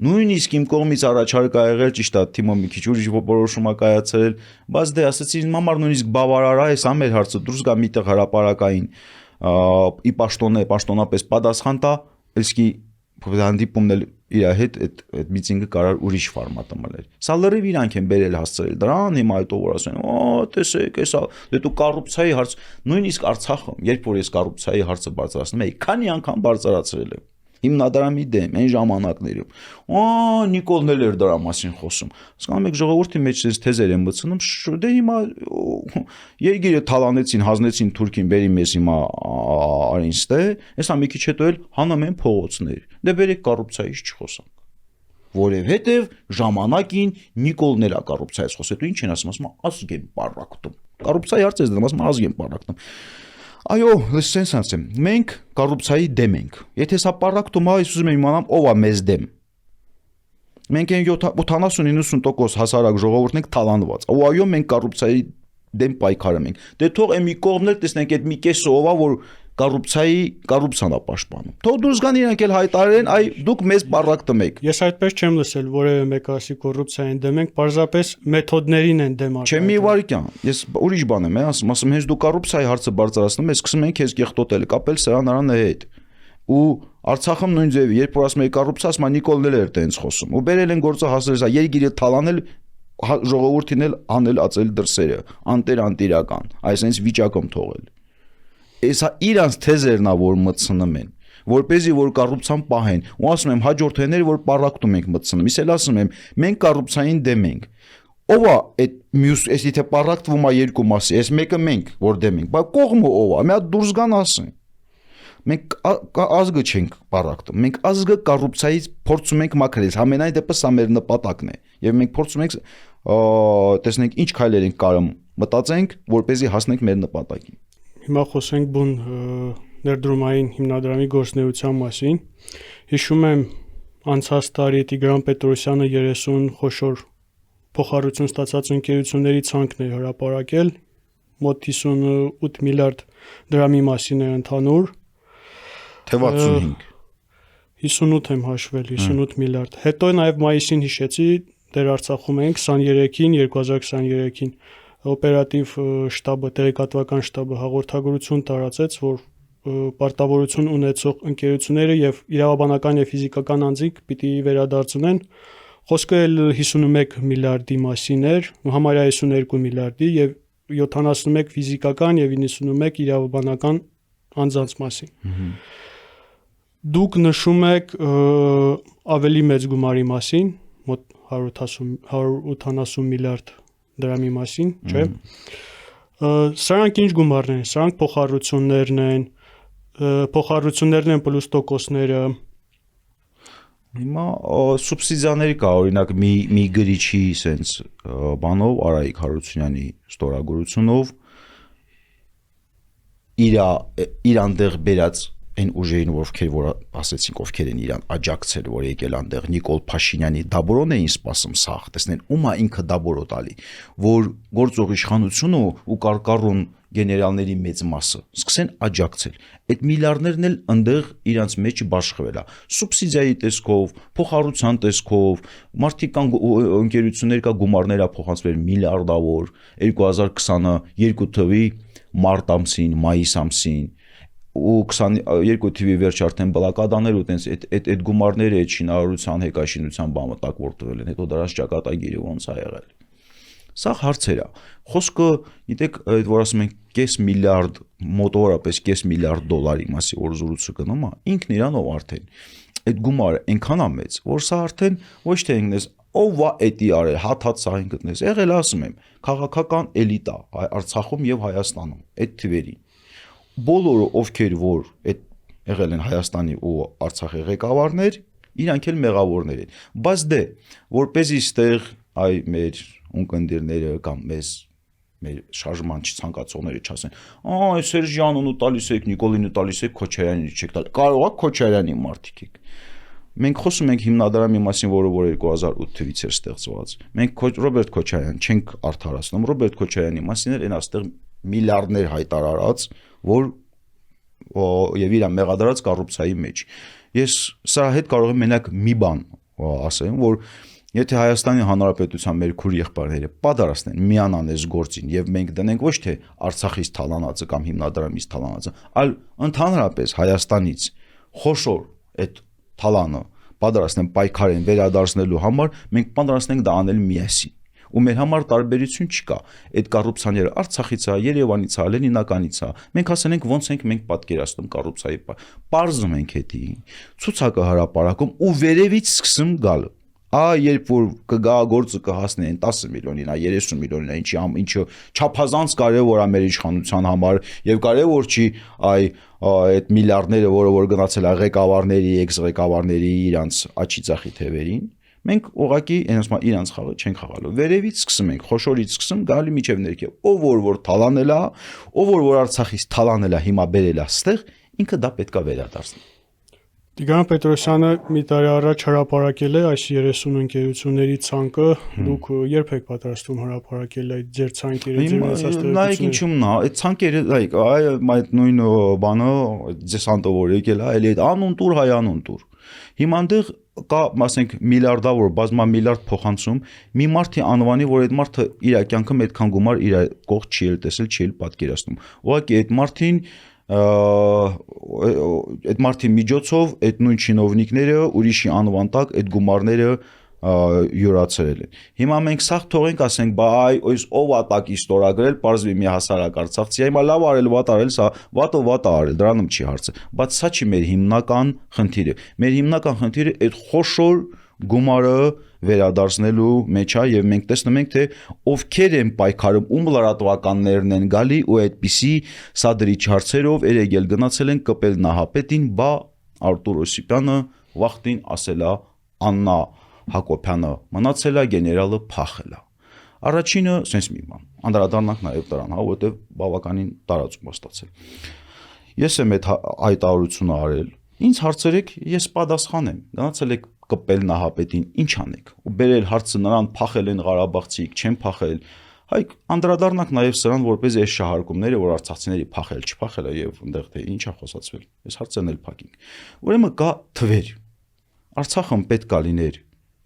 Նույնիսկ իմ կողմից առաջարկ ա եղել, ճիշտ է, թիմը մի քիչ ուրիշ որոշում ա կայացրել, բայց դե ասացի իմ համար նույնիսկ բավարար է, սա մեր հարցը դուրս գա միտեղ հրապարակային ի պաշտոնապես պատասխան տա, իսկի հանդիպումն էլ իր հետ այդ միտինգը կարար ուրիշ ֆորմատը մներ։ Սա լրիվ իրանք են բերել հասցրել դրան, հիմա այդ որ ասեն, տեսեք, էսա, դե դու կոռուպցիայի հարց, նույնիսկ Արցախում, երբ որ ես կոռուպցիայի հարցը բարձրացնում եի, քանի անգամ բարձրացրել եմ հիմնադրամի դեմ, այն ժամանակներում։ Նիկոլն էլ էր դրա մասին խոսում։ Հասկանում եք, ժողովրդի մեջ այս թեզեր են մտցնում, դե հիմա երգիրը թալանեցին, հանձնեցին Թուրքին, բերի մեզ հիմա արինստե, հեսա մի քիչ հետո էլ հանում են փողոցներ։ Դե բերեք կոռուպցիայից չխոսանք։ Որովհետև ժամանակին Նիկոլն էլ է կոռուպցիայից խոսել։ Դու ինչ են ասում, ազգ են պարակտում։ Կոռուպցիայի հարց ես դնում, ասում ազգ են պարակտում։ Այո, լսեցին ասեմ, մենք կոռուպցիայի դեմ ենք։ Եթե սա պարակտում է, ես ուզում եմ իմանամ ով է մեզ դեմ։ Մենք այն 70-90% հասարակ ժողովուրդն ենք թալանված։ Այո, մենք կոռուպցիայի դեմ պայքարում ենք։ Դե թող մի կողմն էլ տեսնենք այդ մի կեսը ով է, որ կոռուպցիան է պաշտպանում։ Թող դուրս գան իրանք էլ հայտարարեն, այ դուք մեզ պարակտում եք։ Ես այդպես չեմ լսել, որևէ մեկը ասի կոռուպցիային դեմ ենք, պարզապես մեթոդներին են դեմ արտադրում։ Չէ, մի վարքյան, ես ուրիշ բան եմ ասում, հենց դու կոռուպցիայի հարցը բարձրացնում ես, սկսում են քեզ կեղտոտել, կապել սրան արանը հետ։ Ու Արցախում նույն ձևի, երբ որ ասում եք կոռուպցիա, ասում Նիկոլն էլ էր տենց խոսում։ Ու բերել են գործը հասել սա երգիրը թալանել, ժողովրդին էլ անել ածել դրսերը, անտիրական, այսինքն վիճակում թողել։ Էսա իրանց թեզերն է, որ մտցնում են, որպեսզի որ կոռուպցիան պահեն, ու ասում եմ հաջորդները, որ պարակտում ենք մտցնում, ես էլ ասում եմ, մենք կոռուպցիային դեմ ենք։ Ով է այդ մյուս, если թե պարակտվում է երկու մասի, այս մեկը մենք, որ դեմ ենք, բայց կողմը ով է, մի հատ դուրս գան ասեն։ Մենք ազգը չենք պարակտում, մենք ազգը կոռուպցիայից փորձում ենք մաքրել, ամենայն դեպս սա մեր նպատակն է, եւ մենք փորձում ենք տեսնենք ինչ քայլեր ենք կարող մտածենք, որպեսզի հասնենք մեր նպատակին։ Հիմա խոսենք բուն ներդրումային հիմնադրամի գործունեության մասին։ Հիշում եմ անցած տարի Տիգրան Պետրոսյանը 30 խոշոր փոխառություն ստացած ընկերությունների ցանկն է հրապարակել, մոտ 58 միլիարդ դրամի մասին է ընդհանուր։ Թե 65 58 եմ հաշվել, 58 միլիարդ։ Հետո նաև մայիսին հիշեցի, դեր Արցախում ենք 23-ին, 2023-ին օպերատիվ շտաբը, տեղեկատվական շտաբը հաղորդագրություն տարածեց, որ պարտավորություն ունեցող ընկերությունները եւ իրավաբանական եւ ֆիզիկական անձինք պիտի վերադարձնեն։ Խոսքը 51 միլիարդի մասին էր, համարյա 52 միլիարդի եւ 71 ֆիզիկական եւ 91 իրավաբանական անձանց մասին։ Դուք նշում եք ավելի մեծ գումարի մասին, մոտ 180 միլիարդ դրամի մասին, չէ՞։ Սրանք ինչ գումարներ են, սրանք փոխառություններն են պլյուս տոկոսները։ Հիմա սուբսիդիաների կա, օրինակ մի գրիչի սենց բանով Արայիկ Հարությունյանի ստորագրությունով իր անտեղ բերած այն ուժերին, որ ասեցինք, ովքեր են իրան աջակցել, որ եկել անտեղ Նիկոլ Փաշինյանի դաբորոն էին սպասում սաղ, տեսնեն ում է ինքը դաբորո տալի, որ գործող իշխանությունը ու կարկառուն գեներալների մեծ մասը սկսեն աջակցել։ Այդ միլիարդներն էլ ընդեղ իրանց մեջ բաշխվել է։ Սուբսիդիայի տեսքով, փոխառության տեսքով, մարդիկ կան ընկերություններ կա գումարներ է փոխանցվել միլիարդավոր 2022 թվականի մարտ ամսին, մայիս ամսին ու 22 թվականի վերջ արդեն բլոկադաներ ու տենց այդ գումարները այդ շինարարության հեկաշինության բանը տակ որտվել են, հետո դրանց ճակատագիրը ոնց է եղել։ Սա հարցեր է։ Խոսքը, գիտեք, այդ որ ասում են կես միլիարդ, մոտավորապես կես միլիարդ դոլարի մասի որ զրույցը գնում է, ինքն իրանով արդեն այդ գումարը այնքան է մեծ, որ սա արդեն ոչ թե ինքնես ով է էդի արել, հաթած սահին գտնես։ Եղել ասում եմ, քաղաքական էլիտա Արցախում եւ Հայաստանում, այդ թվերի։ Բոլորը ովքեր որ այդ եղել են Հայաստանի ու Արցախի ղեկավարներ, իրանք էլ մեղավորներ են։ Բայց դե, որպեսզի ստեղ այ մեր ունկնդիրները կամ մեր շարժման չցանկացողները չասեն, Սերժյանն ու տալիս եք, Նիկոլին ու տալիս եք, Քոչարյանին չեք տալ։ Կարող է Քոչարյանի մարդիկ եք։ Մենք խոսում ենք հիմնադրամի մասին, որը որ 2008 թվականից էր ստեղծված։ Մենք Ռոբերտ Քոչարյան չենք արդարացնում, Ռոբերտ Քոչարյանի մասին էր այն աստեղ միլիարդներ հայտարարած, որ եւ իր մեղադրած կոռուպցիայի մեջ։ Ես սրա հետ կարող եմ մենակ մի բան ասեմ, որ եթե Հայաստանի Հանրապետության մեր քուր եղբայրները պատրաստեն միանան այս գործին եւ մենք դնենք ոչ թե Արցախից թալանածը կամ հիմնադրամից թալանածը, այլ ընդհանրապես Հայաստանից խոշոր այդ թալանը պատրաստեն պայքարեն վերադարձնելու համար, մենք պատրաստ ենք դա անել միասին։ Ու մեր համար տարբերություն չկա։ Այդ կոռուպցիաները Արցախից է, Երևանից է, Լենինականից է։ Մենք ասել ենք ոնց ենք մենք պատկերացնում կոռուպցիայի պարզում ենք հետի։ Ցուցակը հրապարակում ու վերևից սկսում գալ։ Երբ որ կգա գործը կհասնի այն 10 միլիոնին, 30 միլիոնին, ինչը չափազանց կարևոր է մեր իշխանության համար եւ կարևոր չի այդ միլիարդները, որը որ գնացել է ղեկավարների, էքս-ղեկավարների իրանց աչի ցախի թևերին, մենք ուղղակի իրանց խաղը չենք խաղալու։ Վերևից սկսում ենք, խոշորից սկսում գալի միջև ներքև։ Ով որ թալանել է, ով որ Արցախից թալանել է, հիմա բերել է ստեղ, ինքը դա պետքա վերադարձնի։ Տիգրան Պետրոսյանը մի տարի առաջ հրապարակել է այս 30 ընկերությունների ցանկը, դուք երբ եք պատրաստվում հրապարակել այդ ձեր ցանկերը, ձեր ունեցած նայեք ինչումն է, այդ ցանկերը, այդ նույն բանը դեսանտը որ եկել է, այլ այդ անուն տուր, հայ անուն տուր։ Հիմա այնտեղ կա, ասենք, միլիարդավոր, բազմամիլիարդ փոխանցում մի մարդի անվանի, որ այդ մարդը իր կյանքում այդքան գումար իր կողք չի էլ տեսել, չի էլ պատկերացնում։ Ուղղակի այդ մարդին այդ մարդի միջոցով այդ նույն չինովնիկները ուրիշի անվան տակ այդ գումարները յուրացրել են։ Հիմա մենք սաղ թողենք, ասենք, այս ով է տակի ստորագրել, պարզվի մի հասարակ արցախցի, հիմա լավ արել, վատ արել, սա վատը վատ արել, դրանում չի հարցը։ Բայց սա չի մեր հիմնական խնդիրը։ Մեր հիմնական խնդիրը այդ խոշոր գումարը վերադարձնելու մեջ է եւ մենք տեսնում ենք թե ովքեր են պայքարում, ում լրատվականներն են գալի ու այդպիսի սադրիչ հարցերով երեգել գնացել են կպել նահապետին, բա Արտուր Օսիպյանը վախտին ասելա Աննա Հակոբյանը մնացել է, գեներալը փախել է։ Առաջինը sense մի բան, անդրադառնանք նաեւ դրան, որովհետեւ բավականին տարածում է ստացել։ Ես եմ այդ հայտարարությունը արել, ինձ հարցրեք, ես պատասխանեմ, գնացել եք կպել նահապետին, ինչ անեք, ու բերել հարցը նրան փախել են Ղարաբաղցիք, չեն փախել, հայք անդրադառնանք նաև սրան, որպեսզի այս շահարկումները, որ արցախցիների փախել, չփախելը եւ այնտեղ թե ինչ է խոսացվել, այս հարցերն էլ փակենք։ Ուրեմն կա թվեր։ Արցախում պետք է լիներ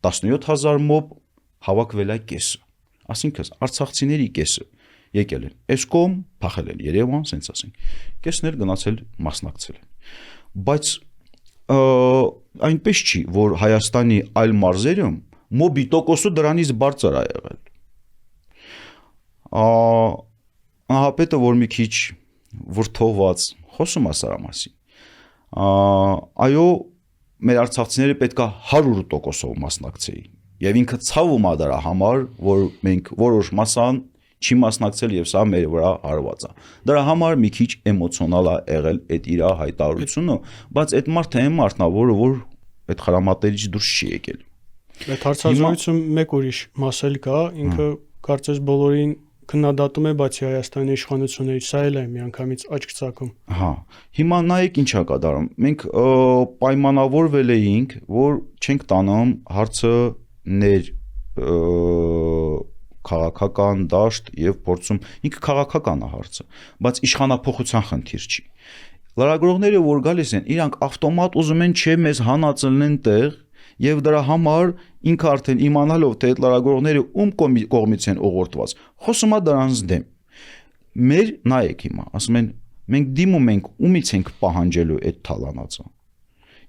17000 մոբ, հավաքվել է կեսը։ Այսինքն արցախցիների կեսը եկել են այս կողմ, փախել են Երևան, սենց ասենք։ Կեսն էլ գնացել մասնակցել են։ Բայց այնպես չի, որ Հայաստանի այլ մարզերում մոբի տոկոսը դրանից բարձր է եղել։ Նահապետը, որ մի քիչ վրթովված խոսում է սրա մասին, այո, մեր արցախցիները պետք է 100%-ով մասնակցեին, եւ ինքը ցավում է դրա համար, որ մենք որոշ մասան չի մասնակցել եւ սա մեր վրա հարված է։ Դրա համար մի քիչ էմոցիոնալ է եղել այդ իր հայտարարությունը, բայց այդ մարդը այն մարդն է, որ այդ խրամատներից դուրս չի եկել։ Այդ հարցազրույցում մեկ ուրիշ մասել կա, ինքը կարծես բոլորին քննադատում է, բացի Հայաստանի իշխանություններից, սա էլ է միանգամից աչք ցակում։ Հիմա նայեք ինչ է կատարում։ Մենք պայմանավորվել էինք, որ չենք տանում հարցը ներ քաղաքական դաշտ եւ փորձում ինքը քաղաքական է հարցը, բայց իշխանափոխության խնդիր չի։ Լրագրողները որ գալիս են, իրանք ավտոմատ ուզում են չէ մեզ հանածելն տեղ եւ դրա համար ինքը արդեն իմանալով թե այդ լրագրողները ում կողմից են ուղղորդված, խոսում է դրանց դեմ։ Մեր նայեք հիմա, ասում են մենք դիմում ենք ումից ենք պահանջելու այդ թալանածը։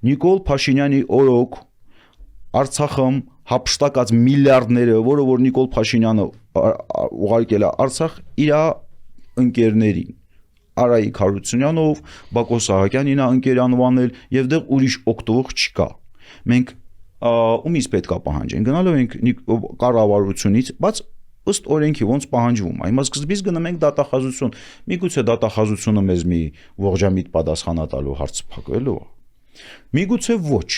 Նիկոլ Փաշինյանի օրոք Արցախում հապշտակած միլիարդները, որը որ Նիկոլ Փաշինյանը ուղարկել է Արցախ իր ընկերներին, Արայիկ Հարությունյանով, Բակո Սահակյանին է ընկեր անվանել եւ դեռ ուրիշ օգտվող չկա։ Մենք ումից պետք է պահանջեն։ Գնալով ենք կառավարությունից, բայց ըստ օրենքի ոնց պահանջվում է։ Հիմա սկզբից գնում ենք դատախազություն։ Միգուցե դատախազությունը մեզ մի ողջամիտ պատասխանա տալու հարց փակվելու է։ Միգուցե ոչ։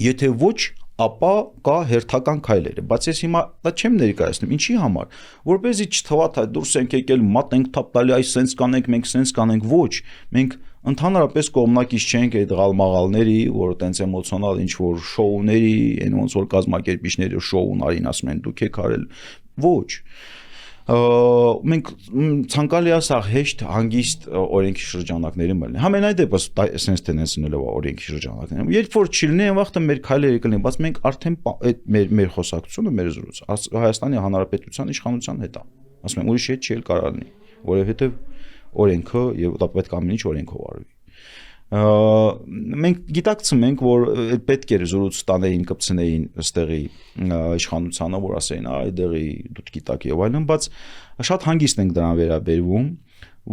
Եթե ոչ, ապա կա հերթական քայլերը, բայց ես հիմա դա չեմ ներկայացնում, ինչի համար, որպեսզի չթվա թե դուրս ենք եկել մատ ենք թափ տալի, այս սենց կանենք, մենք սենց կանենք, ոչ, մենք ընդհանրապես կողմնակից չենք այդ ղալմաղալների, որ տենց էմոցիոնալ ինչ որ շոուների, այն ոնց որ կազմակերպիչները շոուն արին, ասում են դուք եք արել, ոչ։ Մենք ցանկալի է սա հեշտ հանգիստ օրենքի շրջանակների մելն։ Համենայն դեպս sense տենենսնելով օրենքի շրջանակներում։ Երբ որ չլինի այն վաղտը մեր քայլերը կլինեն, բայց մենք արդեն այդ մեր խոսակցությունը, մեր զրույցը Հայաստանի Հանրապետության իշխանության հետ է։ Ասում եմ, ուրիշ հետ չի կարող լինի, որովհետև օրենքը եւ դա պետք է ամեն ինչ օրենքով արվի։ Մենք գիտակցում ենք, որ պետք է զրույց տանեին, կպցնեին ըստեղի իշխանությանը, որ ասեին, այդեղի դուք գիտակ եւ այլն, բայց շատ հանգիստ ենք դրան վերաբերվում,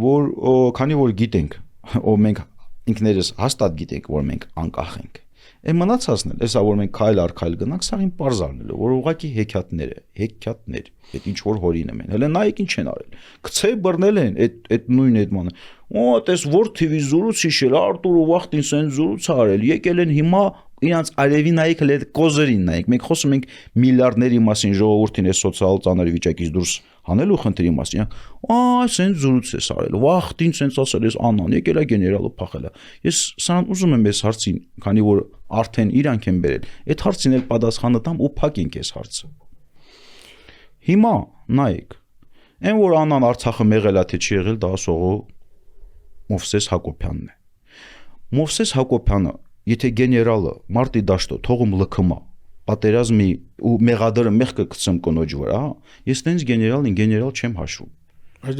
որ քանի որ գիտենք, որ մենք ինքներս հաստատ գիտենք, որ մենք անկախ ենք։ Այն մնացածն էլ, հեսա որ մենք քայլ առ քայլ գնանք, սա ին པարզ առնելու, որ ուղղակի հեքիաթներ, այդ ինչ որ հորինում են։ Հələ նայեք ինչ են արել։ Գցե բռնել են այդ նույն այդ մանը։ Օ, տես որ TV զրույց հիշել, Արտուրը վախտին սեն զրույց արել, եկել են հիմա իրանց արևի նայեք հələ կոզերին նայեք։ Մենք խոսում ենք միլիարդների մասին, ժողովրդին է սոցիալ ծանր վիճակից դուրս հանելու խնդրի մասին։ Ա, սեն զրույց է արել, վախտին սենց ասել ես Աննան, եկել է գեներալը փախել է։ Ես սրան ուզում եմ այս հարցին, քանի որ արդեն իրանք են բերել, այդ հարցին էլ պատասխանը տամ ու փակենք այս հարցը։ Հիմա նայեք, այն որ Աննան Արցախը մեղել է թե չի եղել, դա ասողը Մովսես Հակոբյանն է։ Մովսես Հակոբյանը, եթե գեներալը մարտի դաշտը թողում լքմա, պատերազմի ու մեղադերը մեղքը գցում կնոջ վրա, ես տենց գեներալ չեմ հաշվում։ Այդ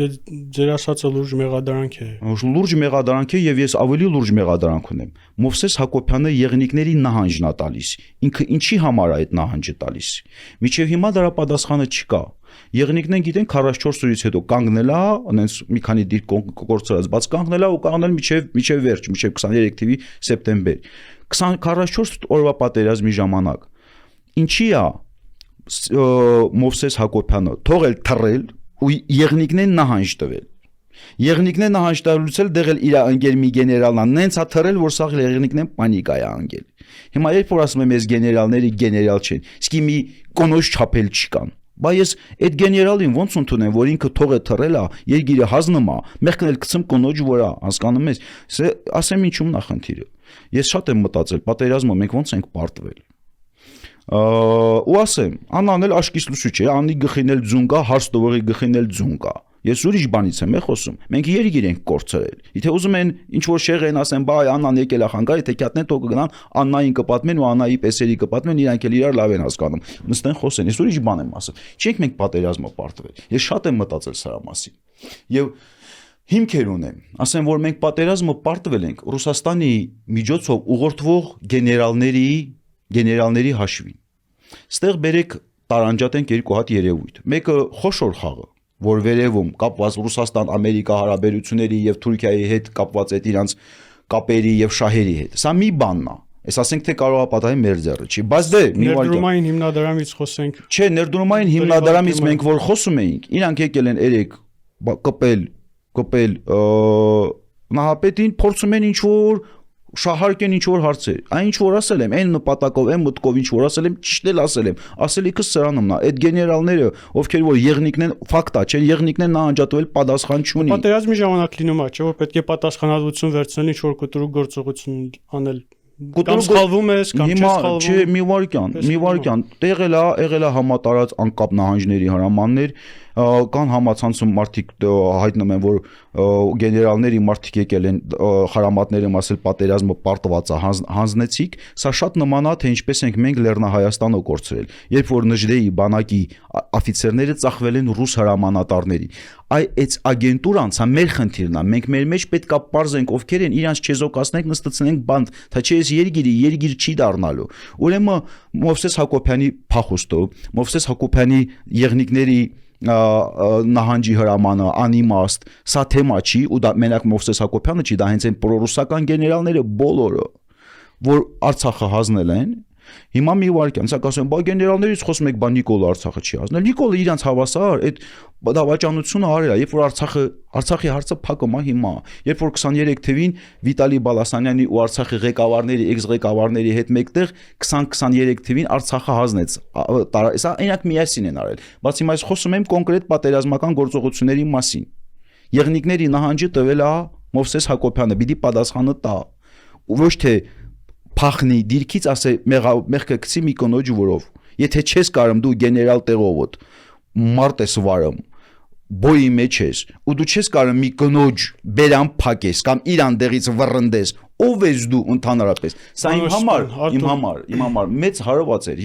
ձեր ասածը լուրջ մեղադրանք է։ Լուրջ մեղադրանք է եւ ես ավելի լուրջ մեղադրանք ունեմ։ Մովսես Հակոբյանը եղնիկների նահանջն է տալիս։ Ինքը ինչի համար է այդ նահանջը տալիս։ Միջև հիմա դրա պատասխանը չկա։ Եղնիկներն գիտեն 44 օրից հետո կանգնել է, այնց մի քանի դիր կորցրած, բայց կանգնել է ու կանգնել միջև վերջ, միջև 23 թվականի սեպտեմբեր։ 44 օրվա պատերազմի ժամանակ ինչի է Մովսես Հակոբյանը թողել թռել ու եղնիկներն նահանջ տվել։ Եղնիկներն նահանջ տալուց էլ դեղել իր ընկեր մի գեներալն նենց է թռել, որ սա եղնիկներն պանիկա է անգել։ Հիմա երբ որ ասում եմ ես գեներալների գեներալ չեն, իսկի մի կոնոջ չափել չկան։ Բայց ես այդ գեներալին ոնց ընդունեմ, որ ինքը թող է թռել է, երկիրը հանձնում է, մեղքն էլ գցում կոնոջ վրա, հասկանում ես։ Ասեմ ինչու՞մն է խնդիրը։ Ես շատ եմ մտածել, պատերազմը մենք ոնց ենք պարտվել։ Ու ասեմ, Աննան էլ աշկից լուսու չէ, անի գխին էլ ձուն կա, հարց տվողի գխին էլ ձուն կա։ Ես ուրիշ բանից եմ խոսում։ Մենք երգիր ենք կորցրել։ Եթե ուզում են ինչ որ շեղ են ասեն, բայ Աննան եկել է խանգարի, թե քյատնեն թող գնան, Աննային կպատմեն ու Աննայի պես կպատմեն, իրանք էլ իրար լավ են հասկանում։ Նստեն խոսեն։ Ես ուրիշ բան եմ ասում։ Չենք մենք պատերազմը պարտվել։ Ես շատ եմ մտածել սրա մասին։ Եվ հիմքեր ունեմ, ասեմ, որ մենք պատերազմը պարտվել ենք Ռուսաստանի միջոցով ուղղորդվող գեներալների հաշվին։ Ստեղ բերեք տարանջատենք երկու հատ երևույթ։ Մեկը խոշոր խաղը, որ վերևում կապված Ռուսաստան-Ամերիկա հարաբերությունների եւ Թուրքիայի հետ կապված այդ իրանց կապերի եւ շահերի հետ։ Սա մի բանն է։ Այս ասենք թե կարող է պատահի մեր ձեռը չի, բայց դե ներդրումային հիմնադրամից խոսենք։ Չէ, ներդրումային հիմնադրամից մենք որ խոսում էինք, իրանք եկել են երեք կպել նահապետին, փորձում են ինչ որ շահարկեն ինչ որ հարցեր։ Այն ինչ որ ասել եմ, այն նպատակով, այն մտքով ինչ որ ասել եմ, ճիշտ էլ ասել եմ։ Ասելիքս սրանումն է։ Այդ գեներալները, ովքեր որ եղնիկն են, ֆակտ է, չէ, եղնիկն են նահանջատվել, պատասխան չունի։ Պատերազմի ժամանակ լինում է, չէ, որ պետք է պատասխանատվություն վերցնել ինչ որ կտրուկ գործողություն անել։ Կամ սխալվում ես, կամ չես սխալվում։ Չէ, մի վարքյան, եղել է համատարած անկապ նահանջների հրամաններ, կան համացանցում մարդիկ հայտնում են, որ գեներալների մարդիկ եկել են խրամատներում ասել պատերազմը պարտված է, հանձնեցիք, սա շատ նման է, թե ինչպես ենք մենք Լեռնահայաստանը կորցրել, երբ որ Նժդեի բանակի օֆիցերները ծախվել են ռուս հրամանատարների։ Այս ագենտուրան, սա մեր խնդիրն է, մենք մեր մեջ պետք է պարզենք ովքեր են, իրանց չեզոքացնենք, նստեցնենք բանդ, թե չէ այս երգիր չի դառնալու։ Ուրեմն Մովսես Հակոբյանի փախուստով, Մովսես Հակոբյանի եղնիկների նահանջի հրամանը անիմաստ, սա թեմա չի ու դա մենակ Մովսես Հակոբյանը չի, դա հենց այն պրոռուսական գեներալները բոլորը, որ Արցախը հանձնել են, Հիմա մի վարքյան, սա ասում, բա գեներալներից խոսում եք, բա Նիկոլը Արցախը չի ազնել։ Նիկոլը իրանց հավասար այդ դավաճանությունը արել է, երբ որ Արցախի հարցը փակում է հիմա, երբ որ 23 թվին Վիտալի Բալասանյանի ու Արցախի ղեկավարների, էքս-ղեկավարների հետ մեկտեղ 20-23 թվին Արցախը հանձնեց։ Սա այնակ միասին են արել։ Բայց հիմա ես խոսում եմ կոնկրետ պատերազմական գործողությունների մասին։ Եղնիկների նահանջը տվել է Մովսես Հակոբյանը, պիտի պատասխանը տա։ Ոչ թե փախնի դիրքից ասե մեղքը գցի մի կնոջ որով։ Եթե չես կարում դու գեներալ տեղովոտ մարդ ես վարում բոյի մեջ ես ու դու չես կարում մի կնոջ բերան փակես կամ իրան դեղից վռնդես, ով ես դու ընդհանրապես։ Սա իմ համար մեծ հարված էր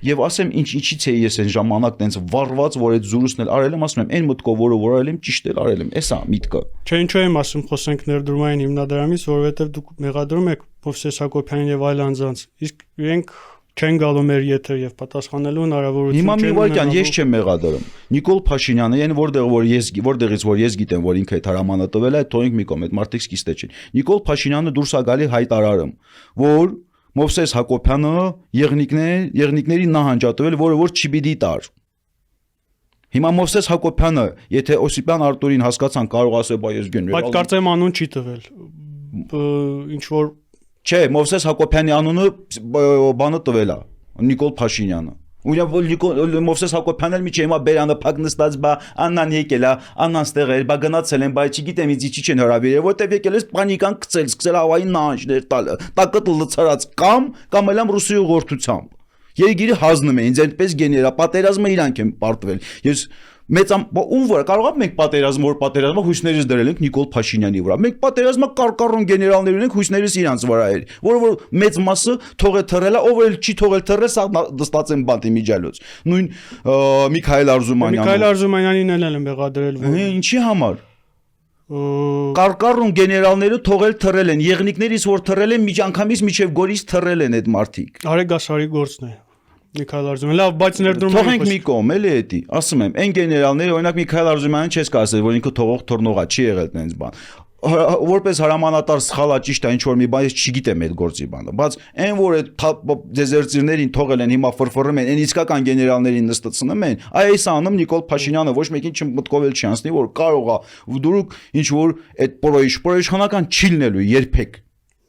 եւ ասեմ ինչից է ես այն ժամանակ տենց վառված, որ այդ զուրուսն էլ արել եմ, ասում եմ այն մտքով որ արել եմ ճիշտ էլ արել եմ, էսա միտքը։ Չէ, ինչու եմ ասում խոսենք ներդրումային հիմնադրամից, որովհետեւ դուք մեղադրում եք Մովսես Հակոբյանին եւ այլ անձանց, իսկ իրենք չեն գալու մեր եթեր եւ պատասխանելու հնարավորություն չեն։ Հիմա մի վարքյան ես չեմ մեղադրում։ Նիկոլ Փաշինյանը, այն որտեղից որ ես գիտեմ, որ ինքը այդ հրամանը տվել է, թողենք մի կողմ, այդ մարդիկ սկիստե չեն։ Նիկոլ Փաշինյանը դուրս է գալի հայտարարում, որ Մովսես Հակոբյանը եղնիկների նահանջ է տվել, որը որ չպիտի տար։ Հիմա Մովսես Հակոբյանը, եթե Օսիպյան Արտուրին հասկացան, կարող ասել, բա ես գեներալ։ Բայց կարծեմ անուն չի տվել։ Ինչ որ Չէ, Մովսես Հակոբյանի անունը բանը տվել է, Նիկոլ Փաշինյանը։ Ու Մովսես Հակոբյանն էլ միջի հիմա բերանը փակ նստած, բա Աննան եկել է, Աննան ստեղ էր, բա գնացել են, բա չգիտեմ ինձ չի չեն հրավիրել, որտեվ եկել է պանիկան սկսել հավային նահանջներ տալ, տակը լցարած կամ էլ ռուսի ուղղորդությամբ։ Երգիրը հազնում է ինձ այդպես գեներա, պատերազմը իրանք են պարտվել։ Ես ում վրա կարող եմ մենք պատերազմը հույսներից դրել ենք Նիկոլ Փաշինյանի վրա։ Մենք պատերազմը կարկառուն գեներալներ ունենք հույսներից իրանց վրա էր, որ մեծ մասը թողել թռել, ով էլ չի թողել թռել, սա դստած են բանտի միջալոց։ Նույն Միքայել Արզումանյանին էլ են մեղադրել, որ ինչի համար կարկառուն գեներալները թողել թռել են, եղնիկներից որ թռել են, անգամից միջև Գորիս թռել են այդ մարդիկ։ Արեգասարի գործն է։ Միքայել Արզումանյան, լավ, բայց ներդրում թողենք մի կողմ, էլի էդի, ասում եմ, այն գեներալները, օրինակ Միքայել Արզումանյանը չես կասել, որ ինքը թողող թռնողա չի եղել տենց բան։ Որպես հրամանատար սխալա ճիշտ է ինչ որ մի բան, ես չգիտեմ այդ գործի բանը, բայց այն որ այդ դեզերտիրներին թողել են, հիմա ֆրֆռում են, այն իսկական գեներալներին նստացնում են, այս անում Նիկոլ Փաշինյանը ոչ մեկին չմտքովել չի անցնի, որ կարող է դուրք ինչ որ այդ պրոիշխանական չի լինելու երբեք